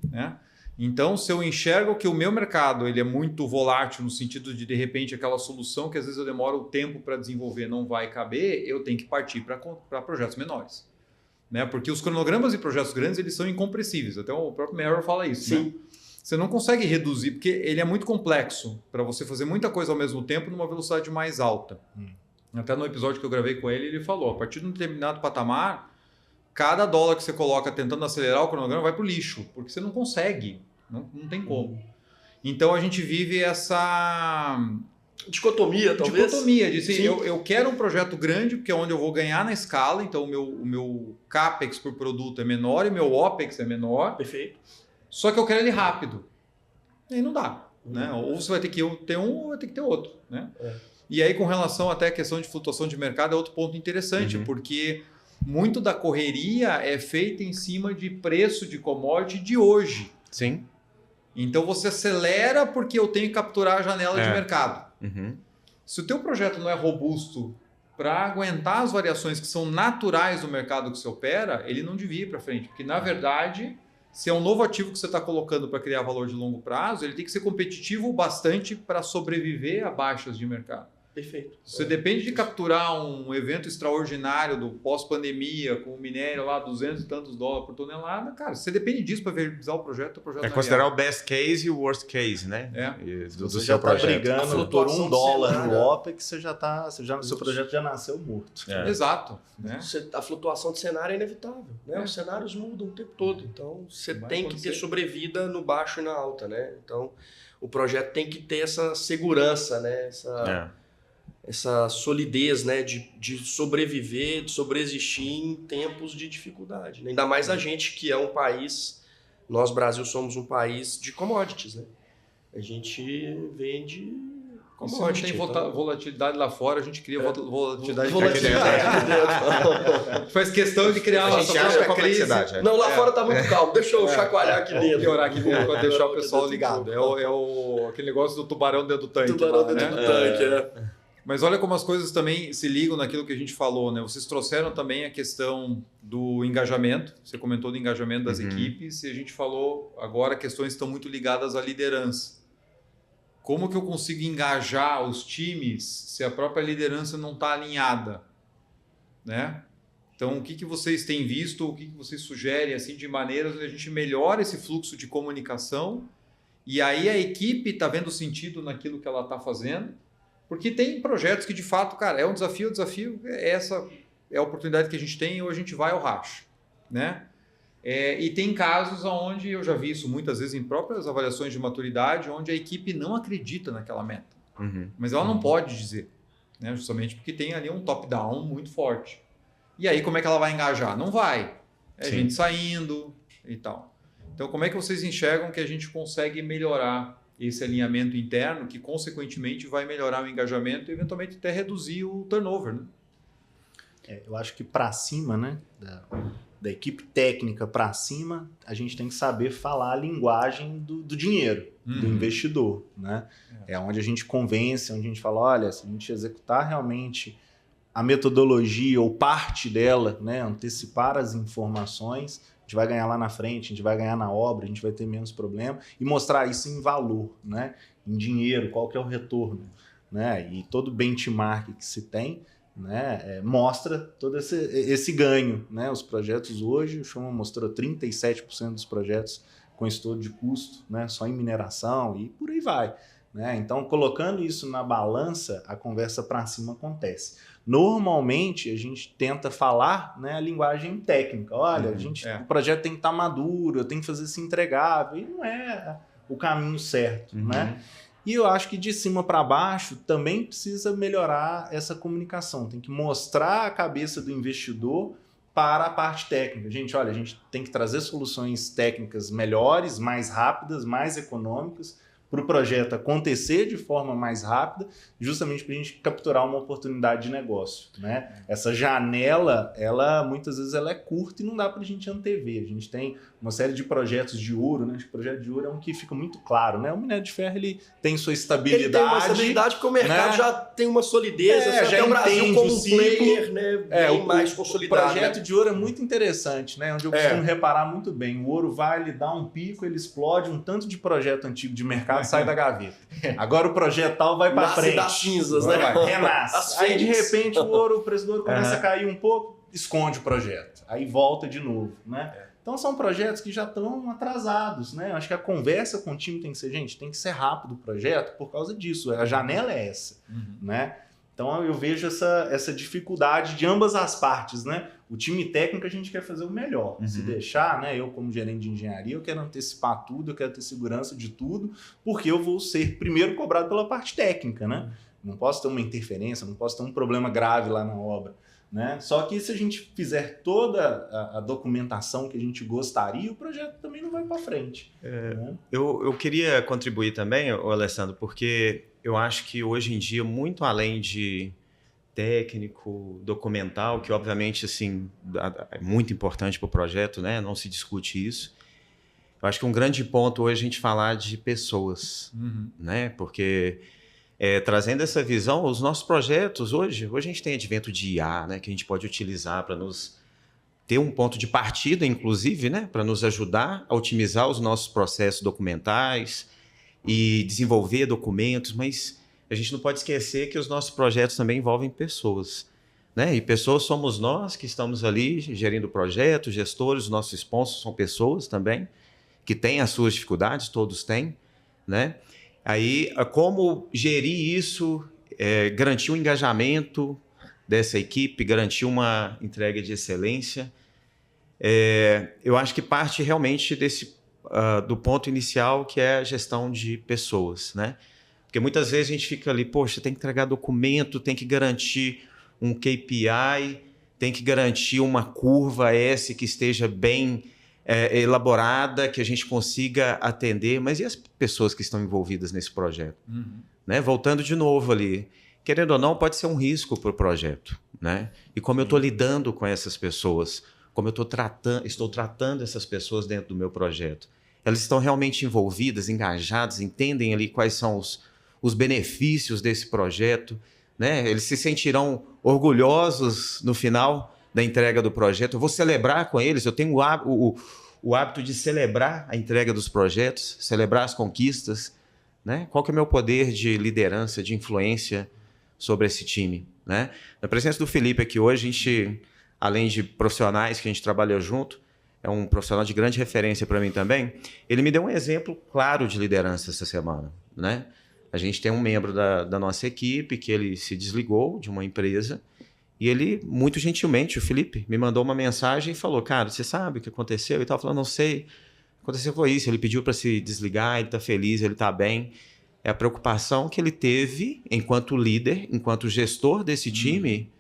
Né? Então, se eu enxergo que o meu mercado ele é muito volátil no sentido de repente, aquela solução que às vezes eu demoro o tempo para desenvolver não vai caber, eu tenho que partir para projetos menores. Né? Porque os cronogramas de projetos grandes eles são incompressíveis. Até o próprio Merrill fala isso. Sim. Né? Você não consegue reduzir, porque ele é muito complexo para você fazer muita coisa ao mesmo tempo numa velocidade mais alta. Até no episódio que eu gravei com ele, ele falou, a partir de um determinado patamar, cada dólar que você coloca tentando acelerar o cronograma vai para o lixo, porque você não consegue, não tem como. Então a gente vive essa dicotomia, talvez? Dicotomia, de assim, eu quero um projeto grande, porque é onde eu vou ganhar na escala, então o meu CAPEX por produto é menor e meu OPEX é menor. Perfeito. Só que eu quero ele rápido. E aí não dá. Né? Ou você vai ter que ter um ou vai ter que ter outro. Né? E aí, com relação até à questão de flutuação de mercado, é outro ponto interessante, porque muito da correria é feita em cima de preço de commodity de hoje. Sim. Então você acelera porque eu tenho que capturar a janela de mercado. Se o teu projeto não é robusto para aguentar as variações que são naturais do mercado que você opera, ele não devia ir para frente. Porque, na verdade, se é um novo ativo que você está colocando para criar valor de longo prazo, ele tem que ser competitivo bastante para sobreviver a baixas de mercado. Perfeito. Você depende de capturar um evento extraordinário do pós-pandemia, com o minério lá, 200 e tantos dólares por tonelada, cara, você depende disso para viabilizar o projeto considerar o best case e o worst case, né? Do seu projeto. Brigando por $1 no OPEX, o seu projeto já nasceu morto. Exato. Né? A flutuação de cenário é inevitável. Né? Os cenários mudam o tempo todo. Então, você tem que ter sobrevida no baixo e na alta. Né? Então, o projeto tem que ter essa segurança, né? Essa solidez, né, de sobreviver, de sobreexistir em tempos de dificuldade. Né? Ainda mais a gente que é um país, nós Brasil somos um país de commodities, né? A gente vende commodities. Se não tem volatilidade lá fora, a gente cria volatilidade aqui dentro. Faz questão de criar a gente acha complexidade. Não, lá fora tá muito calmo, deixa eu chacoalhar aqui dentro. Piorar aqui dentro para deixar o pessoal ligado. Aquele negócio do tubarão dentro do tanque. Tubarão dentro do tanque, Mas olha como as coisas também se ligam naquilo que a gente falou, né? Vocês trouxeram também a questão do engajamento. Você comentou do engajamento das equipes e a gente falou agora questões que estão muito ligadas à liderança. Como que eu consigo engajar os times se a própria liderança não está alinhada? Né? Então, o que vocês têm visto, o que vocês sugerem assim, de maneiras que a gente melhora esse fluxo de comunicação e aí a equipe está vendo sentido naquilo que ela está fazendo? Porque tem projetos que, de fato, cara, é um desafio, essa é a oportunidade que a gente tem ou a gente vai ao racha, né? E tem casos onde eu já vi isso muitas vezes em próprias avaliações de maturidade, onde a equipe não acredita naquela meta. Mas ela não pode dizer, né? Justamente porque tem ali um top-down muito forte. E aí, como é que ela vai engajar? Não vai. É gente saindo e tal. Então, como é que vocês enxergam que a gente consegue melhorar esse alinhamento interno que, consequentemente, vai melhorar o engajamento e, eventualmente, até reduzir o turnover, né? Eu acho que para cima, né, da equipe técnica para cima, a gente tem que saber falar a linguagem do dinheiro, do investidor, né? É onde a gente convence, onde a gente fala, olha, se a gente executar realmente a metodologia ou parte dela, né, antecipar as informações, a gente vai ganhar lá na frente, a gente vai ganhar na obra, a gente vai ter menos problema e mostrar isso em valor, né? em dinheiro, qual que é o retorno, né? E todo benchmark que se tem, né, mostra todo esse ganho, né? Os projetos hoje, o Schaumann mostrou 37% dos projetos com estudo de custo, né, só em mineração e por aí vai, né? Então, colocando isso na balança, a conversa para cima acontece. Normalmente, a gente tenta falar, né, a linguagem técnica. Olha, o projeto tem que estar maduro, eu tenho que fazer isso entregável, e não é o caminho certo, né? E eu acho que de cima para baixo também precisa melhorar essa comunicação. Tem que mostrar a cabeça do investidor para a parte técnica. Gente, olha, a gente tem que trazer soluções técnicas melhores, mais rápidas, mais econômicas, para o projeto acontecer de forma mais rápida, justamente para a gente capturar uma oportunidade de negócio, né? Essa janela, muitas vezes ela é curta e não dá para a gente antever. A gente tem uma série de projetos de ouro, né? Acho que o projeto de ouro é um que fica muito claro, né? O minério de ferro ele tem sua estabilidade. Ele tem uma estabilidade porque o mercado, né, já tem uma solidez, já tem o Brasil como um player, né, bem mais consolidado. O projeto de ouro é muito interessante, né? Onde eu costumo reparar muito bem. O ouro vai, ele dá um pico, ele explode, um tanto de projeto antigo de mercado sai da gaveta. Agora o projeto tal vai para frente. Das cinzas, né? Renasce. Aí de repente o preço do ouro começa a cair um pouco, esconde o projeto. Aí volta de novo, né? Então são projetos que já estão atrasados, né? Eu acho que a conversa com o time tem que ser, gente, tem que ser rápido o projeto por causa disso. A janela é essa, né? Então eu vejo essa dificuldade de ambas as partes, né? O time técnico a gente quer fazer o melhor. Se deixar, né? Eu como gerente de engenharia, eu quero antecipar tudo, eu quero ter segurança de tudo, porque eu vou ser primeiro cobrado pela parte técnica, né? Não posso ter uma interferência, não posso ter um problema grave lá na obra, né? Só que se a gente fizer toda a documentação que a gente gostaria, o projeto também não vai para frente. Né? Eu queria contribuir também, Alessandro, porque eu acho que hoje em dia, muito além de técnico, documental, que obviamente assim, é muito importante para o projeto, né? Não se discute isso. Eu acho que um grande ponto hoje é a gente falar de pessoas, né? Porque trazendo essa visão, os nossos projetos hoje a gente tem advento de IA, né? Que a gente pode utilizar para nos ter um ponto de partida, inclusive, né? Para nos ajudar a otimizar os nossos processos documentais e desenvolver documentos, mas a gente não pode esquecer que os nossos projetos também envolvem pessoas, né? E pessoas somos nós que estamos ali gerindo projetos, gestores, os nossos sponsors são pessoas também, que têm as suas dificuldades, todos têm, né? Aí, como gerir isso, garantir o engajamento dessa equipe, garantir uma entrega de excelência, eu acho que parte realmente do ponto inicial, que é a gestão de pessoas, né? Porque muitas vezes a gente fica ali, poxa, tem que entregar documento, tem que garantir um KPI, tem que garantir uma curva S que esteja bem elaborada, que a gente consiga atender, mas e as pessoas que estão envolvidas nesse projeto? Né? Voltando de novo ali, querendo ou não, pode ser um risco para o projeto, né? E como eu estou lidando com essas pessoas, como eu estou tratando essas pessoas dentro do meu projeto, elas estão realmente envolvidas, engajadas, entendem ali quais são os benefícios desse projeto, né? Eles se sentirão orgulhosos no final da entrega do projeto. Eu vou celebrar com eles, eu tenho o hábito de celebrar a entrega dos projetos, celebrar as conquistas, né? Qual que é o meu poder de liderança, de influência sobre esse time, né? Na presença do Felipe aqui hoje, a gente, além de profissionais que a gente trabalha junto, é um profissional de grande referência para mim também, ele me deu um exemplo claro de liderança essa semana, né? A gente tem um membro da nossa equipe que ele se desligou de uma empresa e ele, muito gentilmente, o Felipe, me mandou uma mensagem e falou, cara, você sabe o que aconteceu? E tal, falando, não sei, o que aconteceu foi isso, ele pediu para se desligar, ele está feliz, ele está bem. É a preocupação que ele teve enquanto líder, enquanto gestor desse time,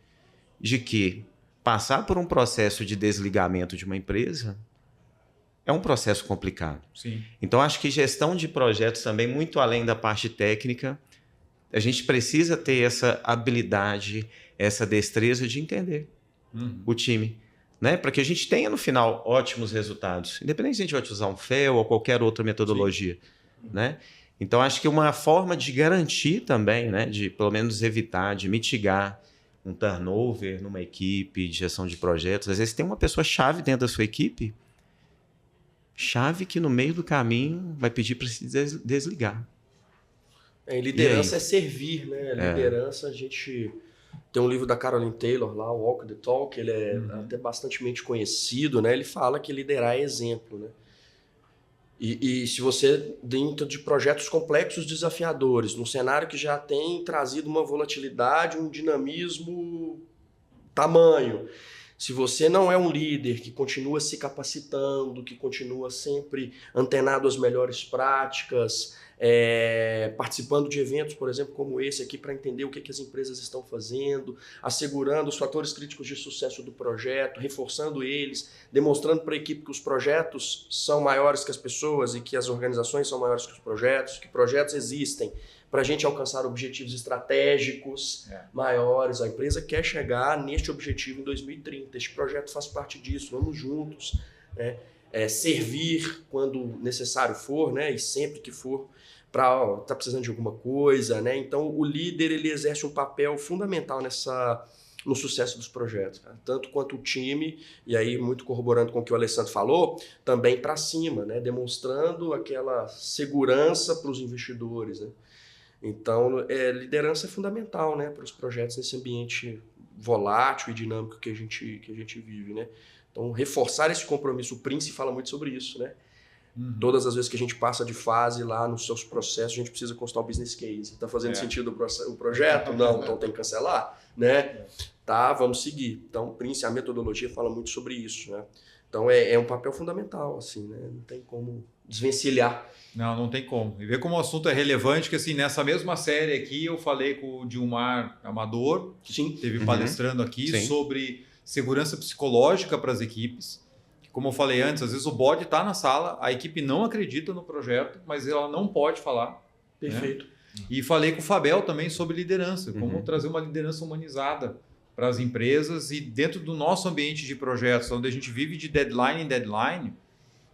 de que passar por um processo de desligamento de uma empresa é um processo complicado. Sim. Então, acho que gestão de projetos também, muito além da parte técnica, a gente precisa ter essa habilidade, essa destreza de entender o time, né? Para que a gente tenha, no final, ótimos resultados. Independente se a gente vai usar um FEL ou qualquer outra metodologia, né? Então, acho que uma forma de garantir também, né? De, pelo menos, evitar, de mitigar um turnover numa equipe de gestão de projetos. Às vezes tem uma pessoa-chave dentro da sua equipe, chave que no meio do caminho vai pedir para se desligar. Liderança é servir, né? Liderança, a gente tem um livro da Caroline Taylor lá, o Walk the Talk, ele é até bastante conhecido, né? Ele fala que liderar é exemplo, né? E se você, dentro de projetos complexos, desafiadores, num cenário que já tem trazido uma volatilidade, um dinamismo tamanho, se você não é um líder que continua se capacitando, que continua sempre antenado às melhores práticas, participando de eventos, por exemplo, como esse aqui, para entender o que as empresas estão fazendo, assegurando os fatores críticos de sucesso do projeto, reforçando eles, demonstrando para a equipe que os projetos são maiores que as pessoas e que as organizações são maiores que os projetos, que projetos existem para a gente alcançar objetivos estratégicos maiores. A empresa quer chegar neste objetivo em 2030. Este projeto faz parte disso, vamos juntos, né? Servir quando necessário for, né? E sempre que for, para tá precisando de alguma coisa, né? Então o líder ele exerce um papel fundamental no sucesso dos projetos, cara. Tanto quanto o time, e aí muito corroborando com o que o Alessandro falou, também para cima, né? Demonstrando aquela segurança para os investidores, né? Então liderança é fundamental, né? Para os projetos nesse ambiente volátil e dinâmico que a gente vive, né? Então reforçar esse compromisso, o Prince fala muito sobre isso, né? Todas as vezes que a gente passa de fase lá nos seus processos, a gente precisa constar o business case. Está fazendo sentido o projeto? Não, então tem que cancelar, né? Tá, vamos seguir. Então, o Prince, a metodologia fala muito sobre isso, né? Então, é um papel fundamental, assim, né? Não tem como desvencilhar. Não tem como. E ver como o assunto é relevante, que assim, nessa mesma série aqui, eu falei com o Dilmar Amador, que esteve palestrando aqui, sobre segurança psicológica para as equipes. Como eu falei antes, às vezes o bode está na sala, a equipe não acredita no projeto, mas ela não pode falar. Perfeito. Né? E falei com o Fabel também sobre liderança, como trazer uma liderança humanizada para as empresas e dentro do nosso ambiente de projetos, onde a gente vive de deadline em deadline,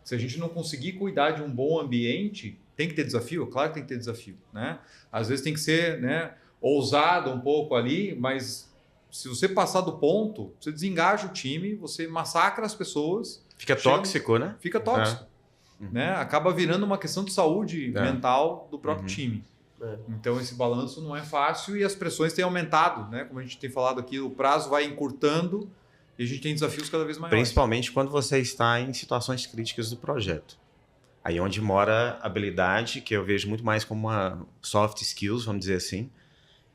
se a gente não conseguir cuidar de um bom ambiente, tem que ter desafio? Claro que tem que ter desafio. Né? Às vezes tem que ser, né, ousado um pouco ali, mas se você passar do ponto, você desengaja o time, você massacra as pessoas. Fica tóxico, né? Fica tóxico. Né? Acaba virando uma questão de saúde mental do próprio time. Então esse balanço não é fácil e as pressões têm aumentado, né? Como a gente tem falado aqui, o prazo vai encurtando e a gente tem desafios cada vez maiores. Principalmente quando você está em situações críticas do projeto. Aí onde mora a habilidade, que eu vejo muito mais como uma soft skills, vamos dizer assim,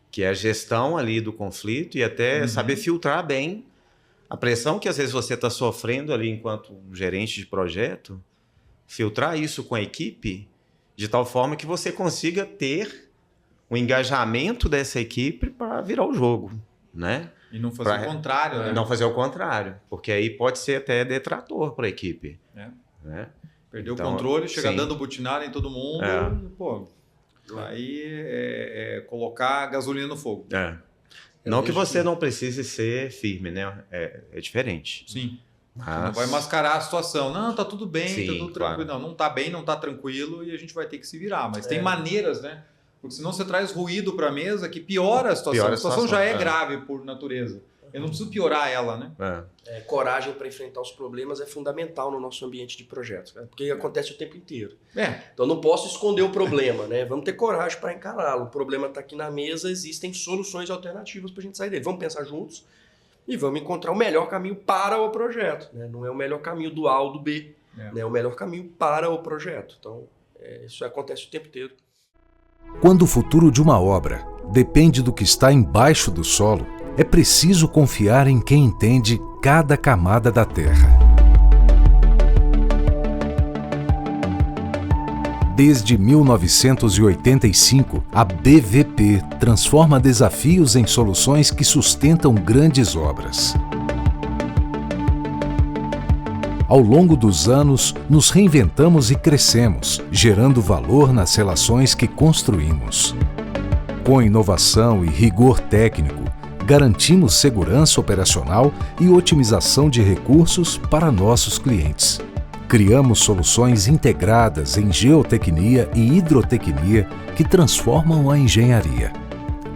que é a gestão ali do conflito e até saber filtrar bem a pressão que às vezes você está sofrendo ali enquanto gerente de projeto, filtrar isso com a equipe de tal forma que você consiga ter o engajamento dessa equipe para virar o jogo, né? E não fazer o contrário, né? Não fazer o contrário, porque aí pode ser até detrator para a equipe. Né? Perder o controle, chegar dando butinada em todo mundo, pô, aí colocar gasolina no fogo. Não que você não precise ser firme, né? É diferente. Sim. Mas... Não vai mascarar a situação. Não, tá tudo bem, tá tudo tranquilo. Claro. Não tá bem, não tá tranquilo e a gente vai ter que se virar. Mas tem maneiras, né? Porque senão você traz ruído para a mesa que piora a situação. A situação já é grave por natureza. Eu não preciso piorar ela, né? Coragem para enfrentar os problemas é fundamental no nosso ambiente de projetos, né? Porque acontece o tempo inteiro. Então não posso esconder o problema, né? Vamos ter coragem para encará-lo. O problema está aqui na mesa, existem soluções alternativas para a gente sair dele. Vamos pensar juntos e vamos encontrar o melhor caminho para o projeto, né? Não é o melhor caminho do A ou do B, né? É o melhor caminho para o projeto. Então isso acontece o tempo inteiro. Quando o futuro de uma obra depende do que está embaixo do solo, é preciso confiar em quem entende cada camada da terra. Desde 1985, a BVP transforma desafios em soluções que sustentam grandes obras. Ao longo dos anos, nos reinventamos e crescemos, gerando valor nas relações que construímos. Com inovação e rigor técnico, garantimos segurança operacional e otimização de recursos para nossos clientes. Criamos soluções integradas em geotecnia e hidrotecnia que transformam a engenharia.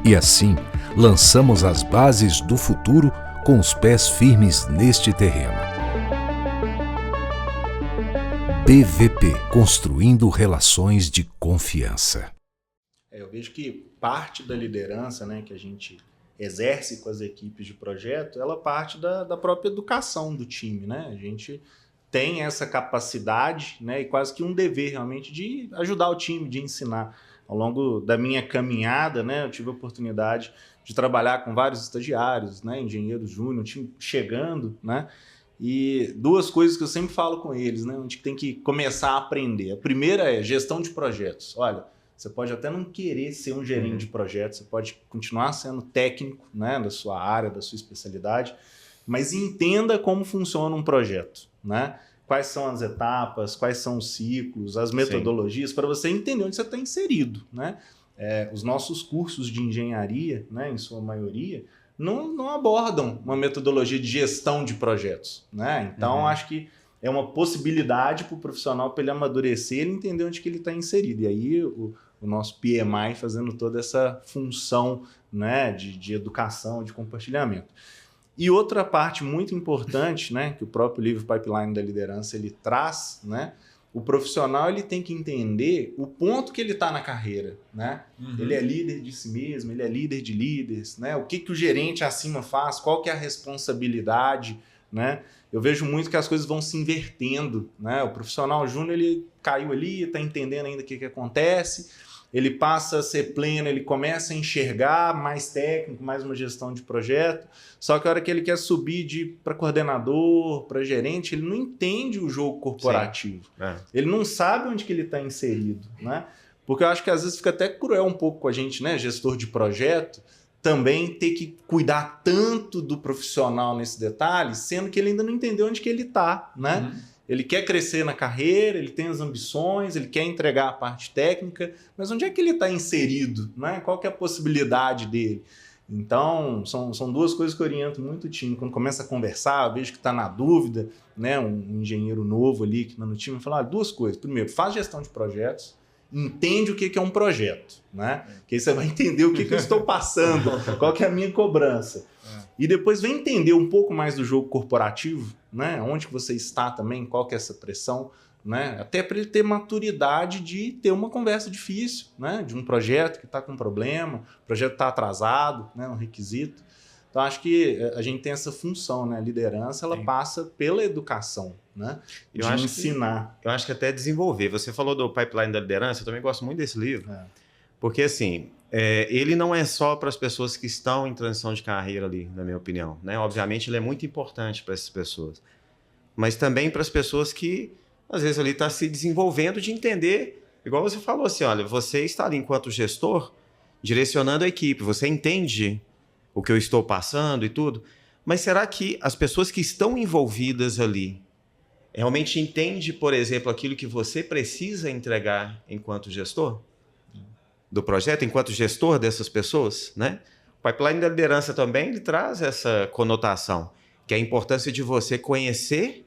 E assim, lançamos as bases do futuro com os pés firmes neste terreno. BVP, construindo relações de confiança. Eu vejo que parte da liderança, né, que a gente exerce com as equipes de projeto, ela parte da própria educação do time, né? A gente tem essa capacidade, né, e quase que um dever realmente de ajudar o time, de ensinar. Ao longo da minha caminhada, né, eu tive a oportunidade de trabalhar com vários estagiários, né, engenheiros júnior, time chegando, né, e duas coisas que eu sempre falo com eles, né, onde tem que começar a aprender. A primeira é gestão de projetos. Olha, você pode até não querer ser um gerente de projetos, você pode continuar sendo técnico, né, da sua área, da sua especialidade, mas entenda como funciona um projeto, né? Quais são as etapas, quais são os ciclos, as metodologias, para você entender onde você está inserido, né? Os nossos cursos de engenharia, né, em sua maioria, não abordam uma metodologia de gestão de projetos, né? Então, acho que é uma possibilidade para o profissional, para ele amadurecer, ele entender onde que ele está inserido. E aí, o nosso PMI fazendo toda essa função, né, de educação, de compartilhamento. E outra parte muito importante, né, que o próprio livro Pipeline da Liderança ele traz, né, o profissional ele tem que entender o ponto que ele está na carreira, né? Ele é líder de si mesmo, ele é líder de líderes, né? O que o gerente acima faz, qual que é a responsabilidade, né? Eu vejo muito que as coisas vão se invertendo, né? O profissional júnior ele caiu ali, está entendendo ainda o que acontece, ele passa a ser pleno, ele começa a enxergar mais técnico, mais uma gestão de projeto, só que a hora que ele quer subir para coordenador, para gerente, ele não entende o jogo corporativo. Ele não sabe onde que ele está inserido, né? Porque eu acho que às vezes fica até cruel um pouco com a gente, né, gestor de projeto, também ter que cuidar tanto do profissional nesse detalhe, sendo que ele ainda não entendeu onde que ele está, né? Ele quer crescer na carreira, ele tem as ambições, ele quer entregar a parte técnica, mas onde é que ele está inserido, né? Qual que é a possibilidade dele? Então, são duas coisas que eu oriento muito o time. Quando começa a conversar, eu vejo que está na dúvida, né? Um engenheiro novo ali que está no time, fala duas coisas. Primeiro, faz gestão de projetos, entende o que é um projeto, né? Que aí você vai entender o que eu estou passando, qual que é a minha cobrança. E depois vem entender um pouco mais do jogo corporativo, né? Onde que você está também, qual que é essa pressão, né? Até para ele ter maturidade de ter uma conversa difícil, né? De um projeto que está com problema, o projeto está atrasado, né? Um requisito. Então, acho que a gente tem essa função, né? A liderança, ela passa pela educação, né? De ensinar. Eu acho que até desenvolver. Você falou do Pipeline da Liderança, eu também gosto muito desse livro. Porque, assim, ele não é só para as pessoas que estão em transição de carreira ali, na minha opinião, né? Obviamente, ele é muito importante para essas pessoas. Mas também para as pessoas que, às vezes, ali está se desenvolvendo de entender, igual você falou assim, olha, você está ali enquanto gestor, direcionando a equipe, você entende o que eu estou passando e tudo, mas será que as pessoas que estão envolvidas ali realmente entendem, por exemplo, aquilo que você precisa entregar enquanto gestor do projeto, enquanto gestor dessas pessoas, né? O Pipeline da Liderança também ele traz essa conotação, que é a importância de você conhecer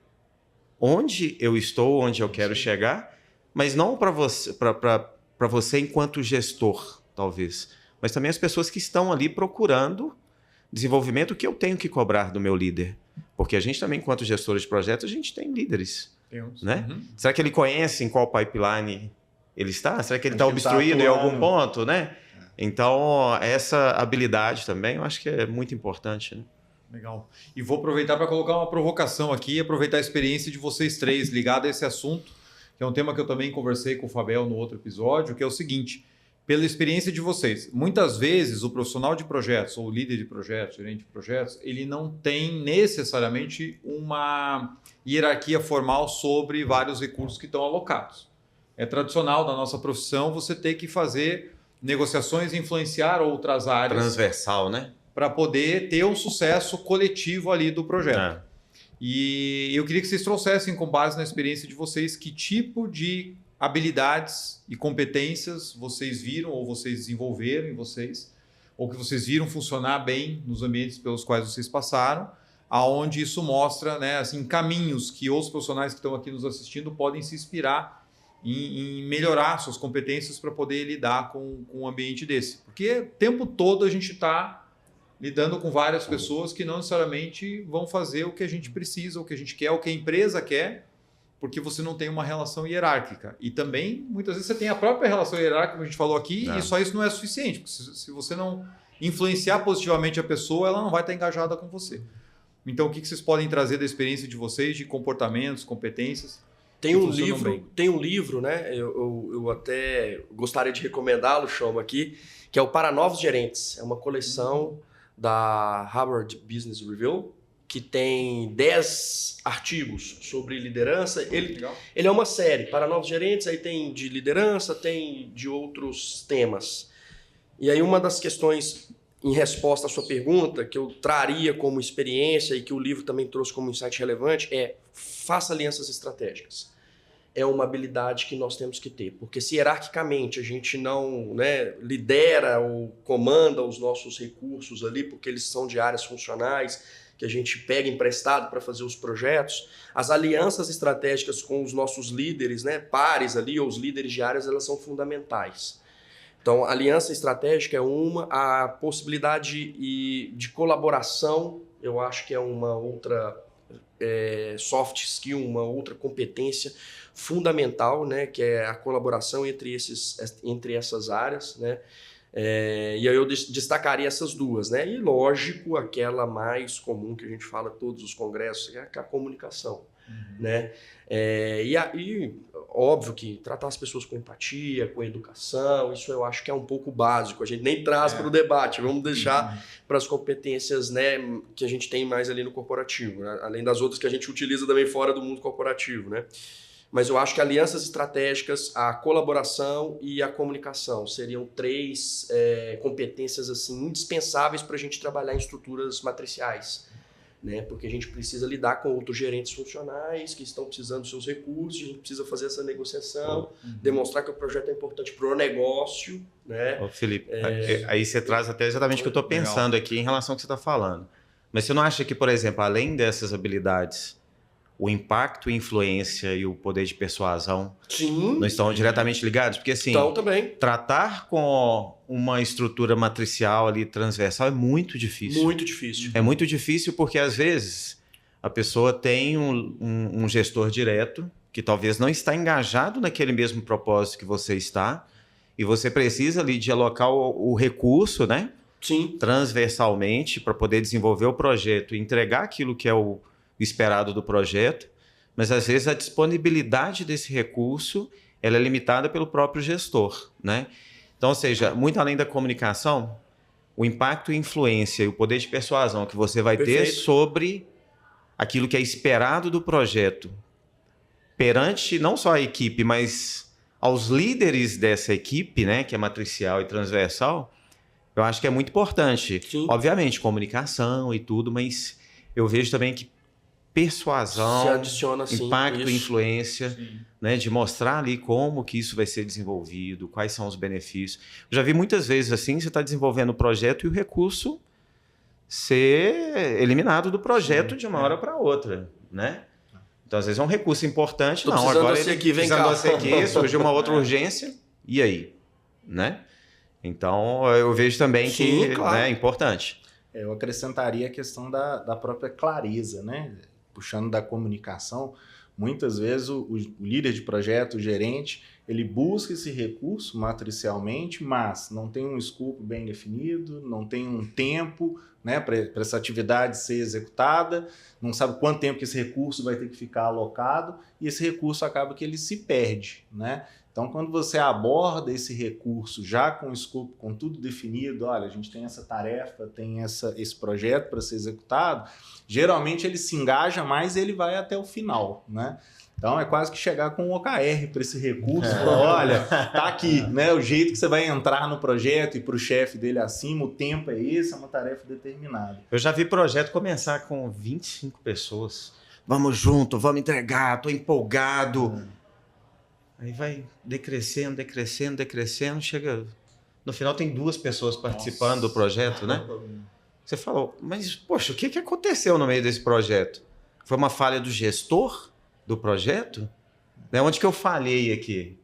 onde eu estou, onde eu quero chegar, mas não para você enquanto gestor, talvez, mas também as pessoas que estão ali procurando desenvolvimento que eu tenho que cobrar do meu líder. Porque a gente também, enquanto gestores de projetos, a gente tem líderes. Né? Será que ele conhece em qual pipeline ele está? Será que ele está obstruído em algum ponto? Né? Então, essa habilidade também eu acho que é muito importante. Né? Legal. E vou aproveitar para colocar uma provocação aqui e aproveitar a experiência de vocês três ligada a esse assunto, que é um tema que eu também conversei com o Fabel no outro episódio, que é o seguinte: pela experiência de vocês, muitas vezes o profissional de projetos, ou líder de projetos, gerente de projetos, ele não tem necessariamente uma hierarquia formal sobre vários recursos que estão alocados. É tradicional da nossa profissão você ter que fazer negociações e influenciar outras áreas. Transversal, né? Para poder ter um sucesso coletivo ali do projeto. E eu queria que vocês trouxessem, com base na experiência de vocês, que tipo de habilidades e competências vocês viram ou vocês desenvolveram em vocês, ou que vocês viram funcionar bem nos ambientes pelos quais vocês passaram, aonde isso mostra, né, assim, caminhos que os profissionais que estão aqui nos assistindo podem se inspirar em melhorar suas competências para poder lidar com um ambiente desse. Porque o tempo todo a gente está lidando com várias pessoas que não necessariamente vão fazer o que a gente precisa, o que a gente quer, o que a empresa quer, porque você não tem uma relação hierárquica. E também, muitas vezes, você tem a própria relação hierárquica, como a gente falou aqui, e só isso não é suficiente. Porque se você não influenciar positivamente a pessoa, ela não vai estar engajada com você. Então, o que vocês podem trazer da experiência de vocês, de comportamentos, competências? Tem um livro, né? Eu até gostaria de recomendá-lo, Choma, aqui, que é o Para Novos Gerentes. É uma coleção da Harvard Business Review, que tem 10 artigos sobre liderança. Ele é uma série, Para Novos Gerentes, aí tem de liderança, tem de outros temas. E aí uma das questões, em resposta à sua pergunta, que eu traria como experiência e que o livro também trouxe como insight relevante é: faça alianças estratégicas. É uma habilidade que nós temos que ter, porque se hierarquicamente a gente não, né, lidera ou comanda os nossos recursos ali, porque eles são de áreas funcionais, que a gente pega emprestado para fazer os projetos, as alianças estratégicas com os nossos líderes, né, pares ali, ou os líderes de áreas, elas são fundamentais. Então, a aliança estratégica é a possibilidade de colaboração, eu acho que é uma outra soft skill, uma outra competência fundamental, né, que é a colaboração entre essas áreas, né. E aí eu destacaria essas duas, né? E lógico, aquela mais comum que a gente fala em todos os congressos, é a comunicação, né? E óbvio que tratar as pessoas com empatia, com educação, isso eu acho que é um pouco básico, a gente nem traz para o debate, vamos deixar para as competências, né, que a gente tem mais ali no corporativo, né? Além das outras que a gente utiliza também fora do mundo corporativo, né? Mas eu acho que alianças estratégicas, a colaboração e a comunicação seriam 3 competências assim, indispensáveis para a gente trabalhar em estruturas matriciais, né? Porque a gente precisa lidar com outros gerentes funcionais que estão precisando dos seus recursos, a gente precisa fazer essa negociação, demonstrar que o projeto é importante para o negócio, né? Ô, Felipe, aí você traz até exatamente o que eu estou pensando aqui em relação ao que você está falando. Mas você não acha que, por exemplo, além dessas habilidades, o impacto, a influência e o poder de persuasão não estão diretamente ligados? Porque, assim, também. Tratar com uma estrutura matricial ali, transversal, é muito difícil. Muito difícil. É muito difícil porque, às vezes, a pessoa tem um gestor direto que talvez não está engajado naquele mesmo propósito que você está, e você precisa ali de alocar o recurso, né? Sim. Transversalmente para poder desenvolver o projeto e entregar aquilo que é o esperado do projeto, mas às vezes a disponibilidade desse recurso ela é limitada pelo próprio gestor, né? Então, ou seja, muito além da comunicação, o impacto e influência e o poder de persuasão que você vai ter sobre aquilo que é esperado do projeto perante não só a equipe, mas aos líderes dessa equipe, né, que é matricial e transversal, eu acho que é muito importante. Sim. Obviamente, comunicação e tudo, mas eu vejo também que persuasão, se adiciona, impacto e influência, né, de mostrar ali como que isso vai ser desenvolvido, quais são os benefícios. Eu já vi muitas vezes assim, você está desenvolvendo o projeto e o recurso ser eliminado do projeto de uma hora para outra, né? Então, às vezes é um recurso importante, agora surgiu uma outra urgência, e aí? Né? Então, eu vejo também que é importante. Eu acrescentaria a questão da própria clareza, né? Puxando da comunicação, muitas vezes o líder de projeto, o gerente, ele busca esse recurso matricialmente, mas não tem um escopo bem definido, não tem um tempo, né, para essa atividade ser executada, não sabe quanto tempo que esse recurso vai ter que ficar alocado, e esse recurso acaba que ele se perde, né? Então, quando você aborda esse recurso já com o escopo, com tudo definido, olha, a gente tem essa tarefa, tem esse projeto para ser executado, geralmente ele se engaja mais e ele vai até o final, né? Então, é quase que chegar com um OKR para esse recurso, olha, tá aqui, né? O jeito que você vai entrar no projeto e para o chefe dele acima, o tempo é esse, é uma tarefa determinada. Eu já vi projeto começar com 25 pessoas. Vamos junto, vamos entregar, tô empolgado. Aí vai decrescendo, chega... No final tem 2 pessoas participando do projeto, né? Você falou, mas, poxa, o que aconteceu no meio desse projeto? Foi uma falha do gestor do projeto? Né? Onde que eu falhei aqui?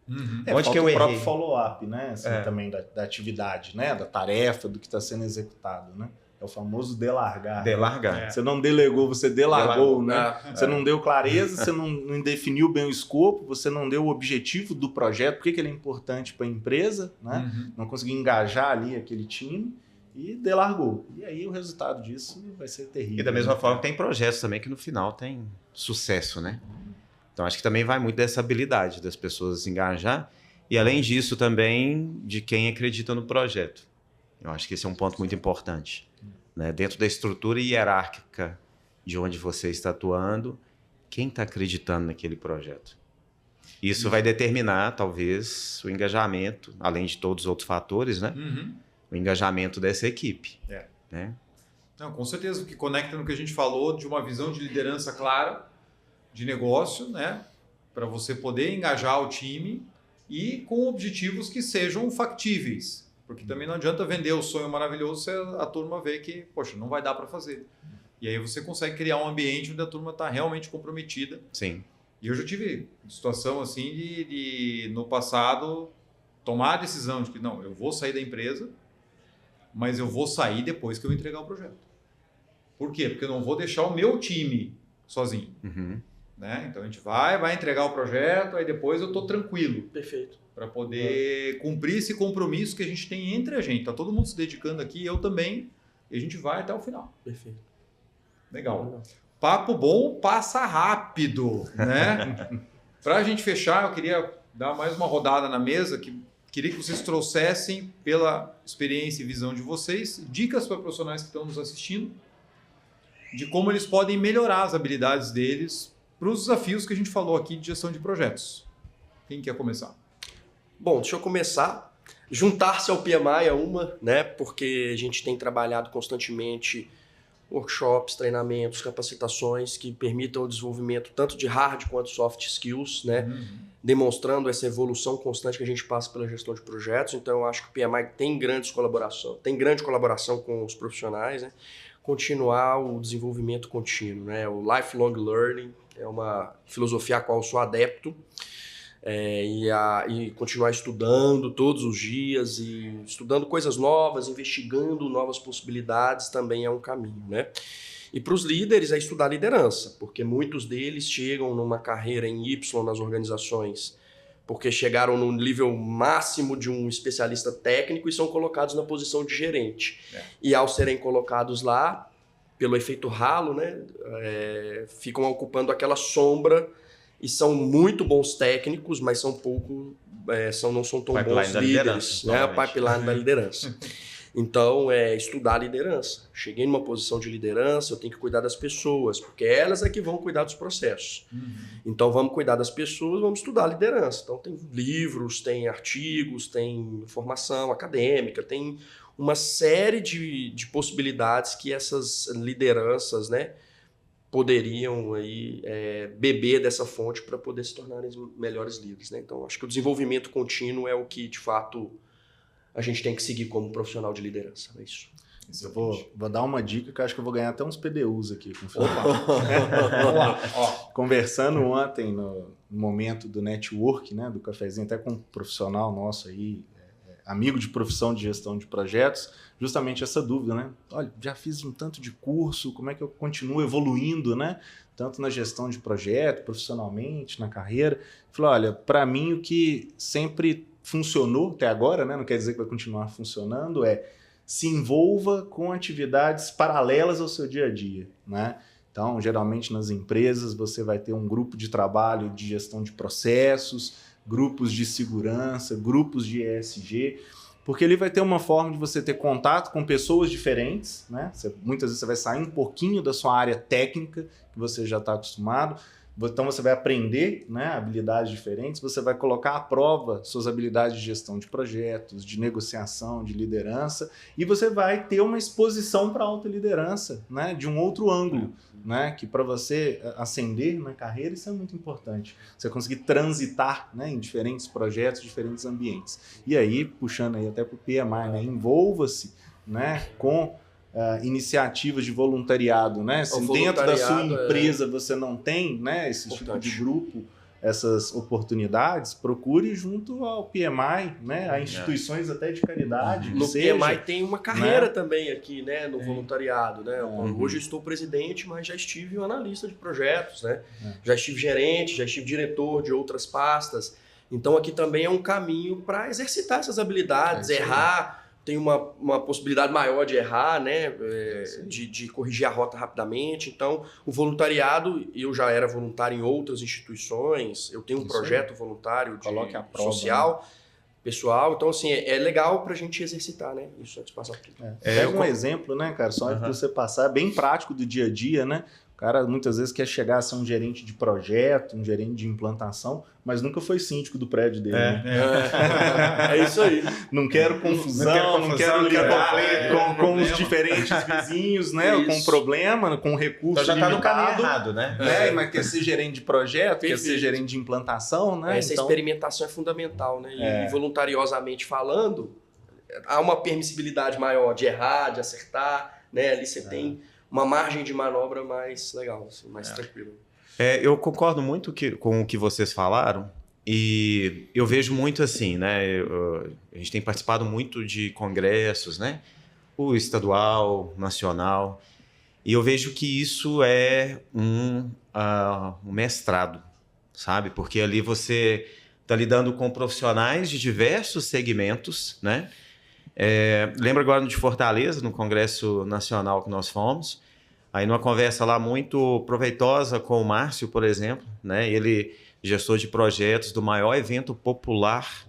Onde que eu errei? O próprio follow-up, né? Assim, também da atividade, né? Da tarefa, do que está sendo executado, né? É o famoso delargar. Delargar. Você não delegou, você delargou, né? Você É. não deu clareza, você não definiu bem o escopo, você não deu o objetivo do projeto, por que ele é importante para a empresa, né? Não conseguiu engajar ali aquele time e delargou. E aí o resultado disso vai ser terrível. E da mesma forma tem projetos também que no final tem sucesso, né? Então acho que também vai muito dessa habilidade das pessoas se engajar e além disso também de quem acredita no projeto. Eu acho que esse é um ponto muito importante, né? Dentro da estrutura hierárquica de onde você está atuando, quem está acreditando naquele projeto? Isso vai determinar, talvez, o engajamento, além de todos os outros fatores, né? O engajamento dessa equipe. Né? Não, com certeza, o que conecta no que a gente falou de uma visão de liderança clara, de negócio, né? Para você poder engajar o time e com objetivos que sejam factíveis. Porque também não adianta vender o sonho maravilhoso se a turma vê que, poxa, não vai dar para fazer. E aí você consegue criar um ambiente onde a turma está realmente comprometida. Sim. E eu já tive situação assim de no passado, tomar a decisão de que não, eu vou sair da empresa, mas eu vou sair depois que eu entregar o projeto. Por quê? Porque eu não vou deixar o meu time sozinho. Né? Então a gente vai entregar o projeto, aí depois eu estou tranquilo. Perfeito. Para poder cumprir esse compromisso que a gente tem entre a gente. Está todo mundo se dedicando aqui, eu também, e a gente vai até o final. Perfeito. Legal. Papo bom passa rápido, né? Para a gente fechar, eu queria dar mais uma rodada na mesa, queria que vocês trouxessem, pela experiência e visão de vocês, dicas para profissionais que estão nos assistindo, de como eles podem melhorar as habilidades deles para os desafios que a gente falou aqui de gestão de projetos. Quem quer começar? Bom, deixa eu começar. Juntar-se ao PMI é uma, né? Porque a gente tem trabalhado constantemente workshops, treinamentos, capacitações que permitam o desenvolvimento tanto de hard quanto soft skills, né? Demonstrando essa evolução constante que a gente passa pela gestão de projetos. Então, eu acho que o PMI tem grande colaboração com os profissionais, né? Continuar o desenvolvimento contínuo, né? O lifelong learning é uma filosofia a qual eu sou adepto. E continuar estudando todos os dias e estudando coisas novas, investigando novas possibilidades também é um caminho, né? E para os líderes é estudar liderança, porque muitos deles chegam numa carreira em Y nas organizações porque chegaram no nível máximo de um especialista técnico e são colocados na posição de gerente. E ao serem colocados lá, pelo efeito halo, né, ficam ocupando aquela sombra e são muito bons técnicos, mas são não são tão bons líderes, né? O pipeline da liderança. Então, estudar a liderança. Cheguei numa posição de liderança, eu tenho que cuidar das pessoas, porque elas é que vão cuidar dos processos. Então, vamos cuidar das pessoas, vamos estudar a liderança. Então, tem livros, tem artigos, tem formação acadêmica, tem uma série de possibilidades que essas lideranças, né, poderiam aí, beber dessa fonte para poder se tornarem melhores líderes, né? Então, acho que o desenvolvimento contínuo é o que, de fato, a gente tem que seguir como profissional de liderança. É isso. Eu vou dar uma dica que eu acho que eu vou ganhar até uns PDUs aqui. Vamos lá. Conversando ontem no momento do network, né, do cafezinho, até com um profissional nosso aí, amigo de profissão de gestão de projetos, justamente essa dúvida, né? Olha, já fiz um tanto de curso, como é que eu continuo evoluindo, né? Tanto na gestão de projeto, profissionalmente, na carreira. Falei, olha, para mim o que sempre funcionou até agora, né? Não quer dizer que vai continuar funcionando, se envolva com atividades paralelas ao seu dia a dia, né? Então, geralmente nas empresas você vai ter um grupo de trabalho de gestão de processos, grupos de segurança, grupos de ESG, porque ele vai ter uma forma de você ter contato com pessoas diferentes, né? Muitas vezes você vai sair um pouquinho da sua área técnica, que você já está acostumado, então você vai aprender, né, habilidades diferentes, você vai colocar à prova suas habilidades de gestão de projetos, de negociação, de liderança, e você vai ter uma exposição para a alta liderança, né, de um outro ângulo, né, que para você ascender na carreira isso é muito importante. Você conseguir transitar, né, em diferentes projetos, diferentes ambientes. E aí, puxando aí até para o PMI, né, envolva-se, né, com iniciativas de voluntariado, né? Se dentro da sua empresa você não tem, né, esse tipo de grupo essas oportunidades, procure junto ao PMI, né, a instituições até de caridade. No seja, PMI tem uma carreira, né, também aqui, né, no voluntariado, né? Hoje eu estou presidente, mas já estive um analista de projetos, né? Já estive gerente, já estive diretor de outras pastas. Então aqui também é um caminho para exercitar essas habilidades, errar. Tem uma possibilidade maior de errar, né? De corrigir a rota rapidamente. Então, o voluntariado, eu já era voluntário em outras instituições, eu tenho um projeto voluntário de social, né, pessoal. Então, assim, é legal para a gente exercitar, né? Isso, satisfação. Pega um exemplo, né, cara? Só para você passar, bem prático do dia a dia, né? O cara muitas vezes quer chegar a ser um gerente de projeto, um gerente de implantação, mas nunca foi síndico do prédio dele. É isso aí. Não quero confusão, não quero lidar com os diferentes vizinhos, né? Com problema, com recurso então já limitado. Tá no caminho errado, né? Mas quer ser gerente de projeto, quer ser gerente de implantação, né? Essa experimentação é fundamental, né? E voluntariosamente falando, há uma permissibilidade maior de errar, de acertar, né? Ali você tem uma margem de manobra mais legal, assim, mais tranquila. Eu concordo muito com o que vocês falaram e eu vejo muito assim, né? A gente tem participado muito de congressos, né? O estadual, nacional, e eu vejo que isso é um mestrado, sabe? Porque ali você está lidando com profissionais de diversos segmentos, né? Lembro agora de Fortaleza, no Congresso Nacional que nós fomos, aí numa conversa lá muito proveitosa com o Márcio, por exemplo, né? Ele, gestor de projetos do maior evento popular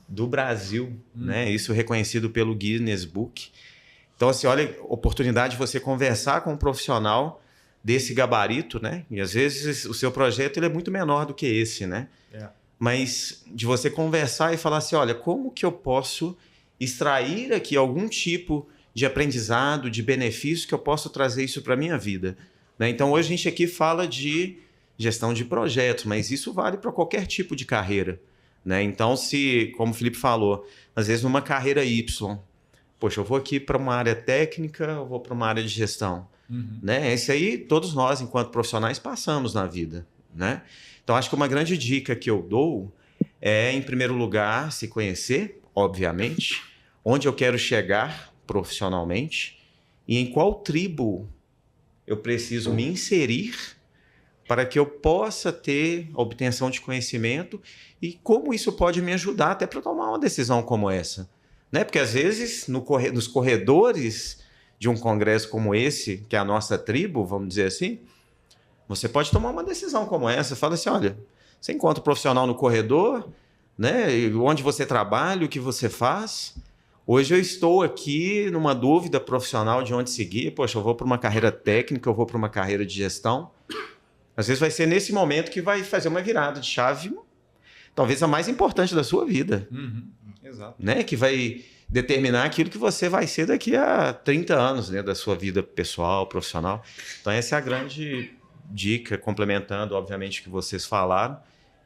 do Brasil, né? Isso reconhecido pelo Guinness Book. Então, assim, olha, oportunidade de você conversar com um profissional desse gabarito, né? E às vezes o seu projeto ele é muito menor do que esse, né? Mas de você conversar e falar assim, olha, como que eu posso extrair aqui algum tipo de aprendizado, de benefício que eu posso trazer isso para a minha vida, né? Então, hoje a gente aqui fala de gestão de projetos, mas isso vale para qualquer tipo de carreira, né? Então, se, como o Felipe falou, às vezes numa carreira Y, poxa, eu vou aqui para uma área técnica, eu vou para uma área de gestão, né? Esse aí todos nós, enquanto profissionais, passamos na vida, né? Então, acho que uma grande dica que eu dou é, em primeiro lugar, se conhecer, obviamente, onde eu quero chegar profissionalmente e em qual tribo eu preciso me inserir para que eu possa ter a obtenção de conhecimento e como isso pode me ajudar até para tomar uma decisão como essa, né? Porque às vezes nos corredores de um congresso como esse, que é a nossa tribo, vamos dizer assim, você pode tomar uma decisão como essa, fala assim, olha, você encontra um profissional no corredor, né? Onde você trabalha, o que você faz. Hoje eu estou aqui numa dúvida profissional de onde seguir. Poxa, eu vou para uma carreira técnica, eu vou para uma carreira de gestão. Às vezes vai ser nesse momento que vai fazer uma virada de chave, talvez a mais importante da sua vida. Exato. Né? Que vai determinar aquilo que você vai ser daqui a 30 anos, né? Da sua vida pessoal, profissional. Então essa é a grande dica, complementando, obviamente, o que vocês falaram,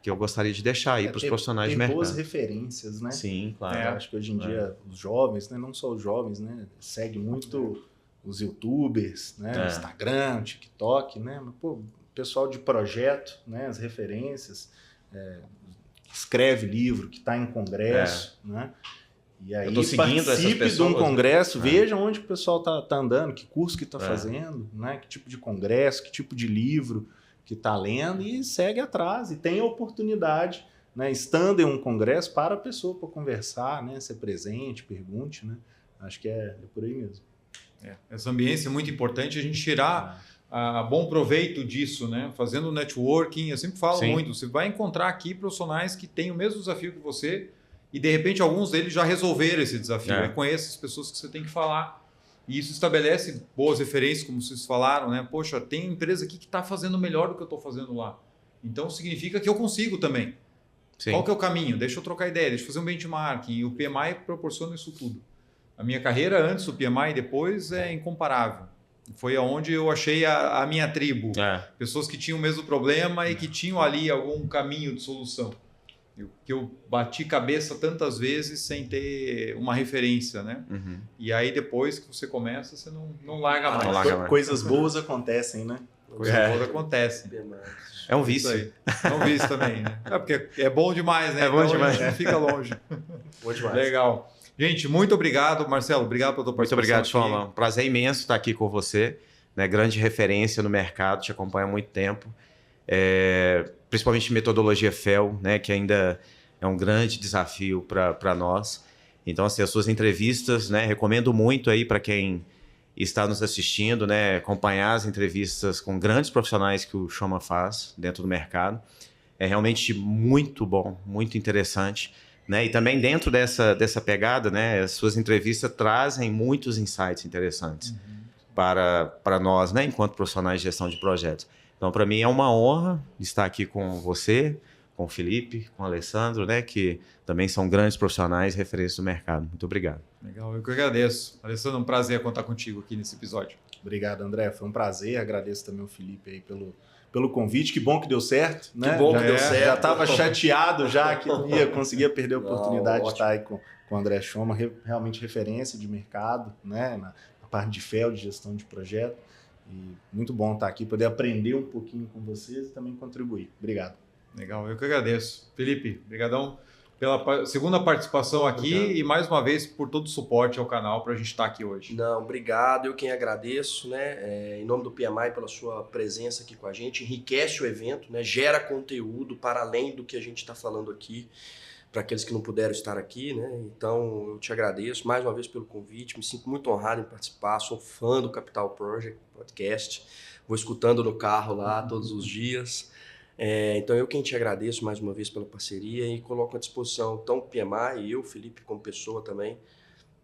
que eu gostaria de deixar aí para os profissionais de mercado. Tem boas referências, né? Sim, claro. Eu acho que hoje em dia os jovens, né, não só os jovens, né, segue muito os YouTubers, né, Instagram, TikTok, né, mas, pô, pessoal de projeto, né, as referências, escreve livro, que está em congresso, né? E aí participe de um congresso, veja onde o pessoal tá andando, que curso que está fazendo, né, que tipo de congresso, que tipo de livro que está lendo e segue atrás e tem a oportunidade, né, estando em um congresso, para a pessoa para conversar, né, ser presente, pergunte, né? Acho que é por aí mesmo. Essa ambiência é muito importante, a gente tirar bom proveito disso, né? Fazendo networking, eu sempre falo muito, você vai encontrar aqui profissionais que têm o mesmo desafio que você e de repente alguns deles já resolveram esse desafio, conhece as pessoas que você tem que falar. E isso estabelece boas referências, como vocês falaram, né? Poxa, tem empresa aqui que está fazendo melhor do que eu estou fazendo lá. Então, significa que eu consigo também. Sim. Qual que é o caminho? Deixa eu trocar ideia, deixa eu fazer um benchmarking. E o PMI proporciona isso tudo. A minha carreira antes do PMI e depois é incomparável. Foi aonde eu achei a minha tribo. Pessoas que tinham o mesmo problema e que tinham ali algum caminho de solução. Que eu bati cabeça tantas vezes sem ter uma referência, né? E aí depois que você começa, você não larga mais. Coisas boas acontecem, né? Coisa boa acontece. É um Isso vício. aí. É um vício também, né? É porque é bom demais, né? É bom Então, demais. a gente não fica longe. Bom demais. Legal. Gente, muito obrigado, Marcelo. Obrigado pela tua Muito participação. obrigado, aqui. Choma. Um prazer imenso estar aqui com você. Né? Grande referência no mercado, te acompanho há muito tempo. Principalmente metodologia FEL, né? Que ainda é um grande desafio para nós. Então, assim, as suas entrevistas, né? Recomendo muito aí para quem está nos assistindo, né? Acompanhar as entrevistas com grandes profissionais que o Choma faz dentro do mercado. É realmente muito bom, muito interessante. Né? E também dentro dessa pegada, né? As suas entrevistas trazem muitos insights interessantes para nós, né? Enquanto profissionais de gestão de projetos. Então, para mim é uma honra estar aqui com você, com o Felipe, com o Alessandro, né? Que também são grandes profissionais, referências do mercado. Muito obrigado. Legal, eu que agradeço. Alessandro, um prazer contar contigo aqui nesse episódio. Obrigado, André. Foi um prazer. Agradeço também ao Felipe aí pelo convite. Que bom que deu certo, né? Que bom que deu certo. Já estava chateado já que não ia conseguir perder a oportunidade Não, de estar aí com o André Choma, realmente referência de mercado, né? Na parte de FEL, de gestão de projeto. E muito bom estar aqui, poder aprender um pouquinho com vocês e também contribuir. Obrigado. Legal, eu que agradeço. Felipe, brigadão pela segunda participação aqui e mais uma vez por todo o suporte ao canal para a gente estar aqui hoje. Não, obrigado. Eu quem agradeço, né? Em nome do PMI pela sua presença aqui com a gente, enriquece o evento, né? Gera conteúdo para além do que a gente está falando aqui, para aqueles que não puderam estar aqui, né? Então eu te agradeço mais uma vez pelo convite, me sinto muito honrado em participar, sou fã do Capital Project Podcast, vou escutando no carro lá todos os dias. Então eu quem te agradeço mais uma vez pela parceria e coloco à disposição tão o PMI e eu, Felipe, como pessoa também,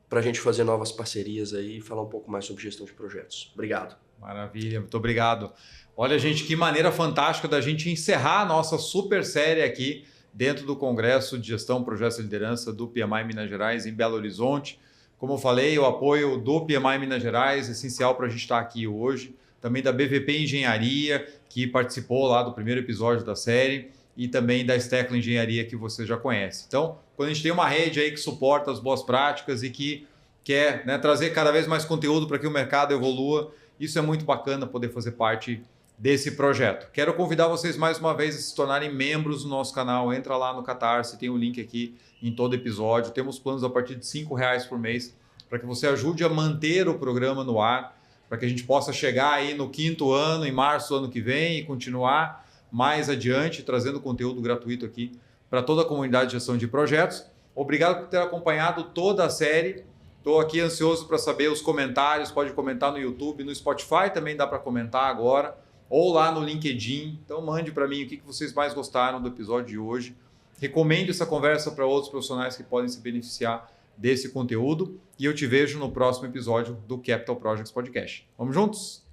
para a gente fazer novas parcerias aí e falar um pouco mais sobre gestão de projetos. Obrigado. Maravilha, muito obrigado. Olha, gente, que maneira fantástica da gente encerrar a nossa super série aqui dentro do Congresso de Gestão, Projetos e Liderança do PMI Minas Gerais em Belo Horizonte. Como eu falei, o apoio do PMI Minas Gerais é essencial para a gente estar aqui hoje. Também da BVP Engenharia, que participou lá do primeiro episódio da série, e também da Stecla Engenharia, que você já conhece. Então, quando a gente tem uma rede aí que suporta as boas práticas e que quer, né, trazer cada vez mais conteúdo para que o mercado evolua, isso é muito bacana poder fazer parte desse projeto. Quero convidar vocês mais uma vez a se tornarem membros do nosso canal. Entra lá no Catarse, tem o link aqui em todo episódio. Temos planos a partir de R$5 por mês para que você ajude a manter o programa no ar, para que a gente possa chegar aí no 5º ano, em março do ano que vem, e continuar mais adiante, trazendo conteúdo gratuito aqui para toda a comunidade de gestão de projetos. Obrigado por ter acompanhado toda a série. Estou aqui ansioso para saber os comentários, pode comentar no YouTube, no Spotify também dá para comentar agora, ou lá no LinkedIn. Então mande para mim o que vocês mais gostaram do episódio de hoje. Recomende essa conversa para outros profissionais que podem se beneficiar desse conteúdo e eu te vejo no próximo episódio do Capital Projects Podcast. Vamos juntos?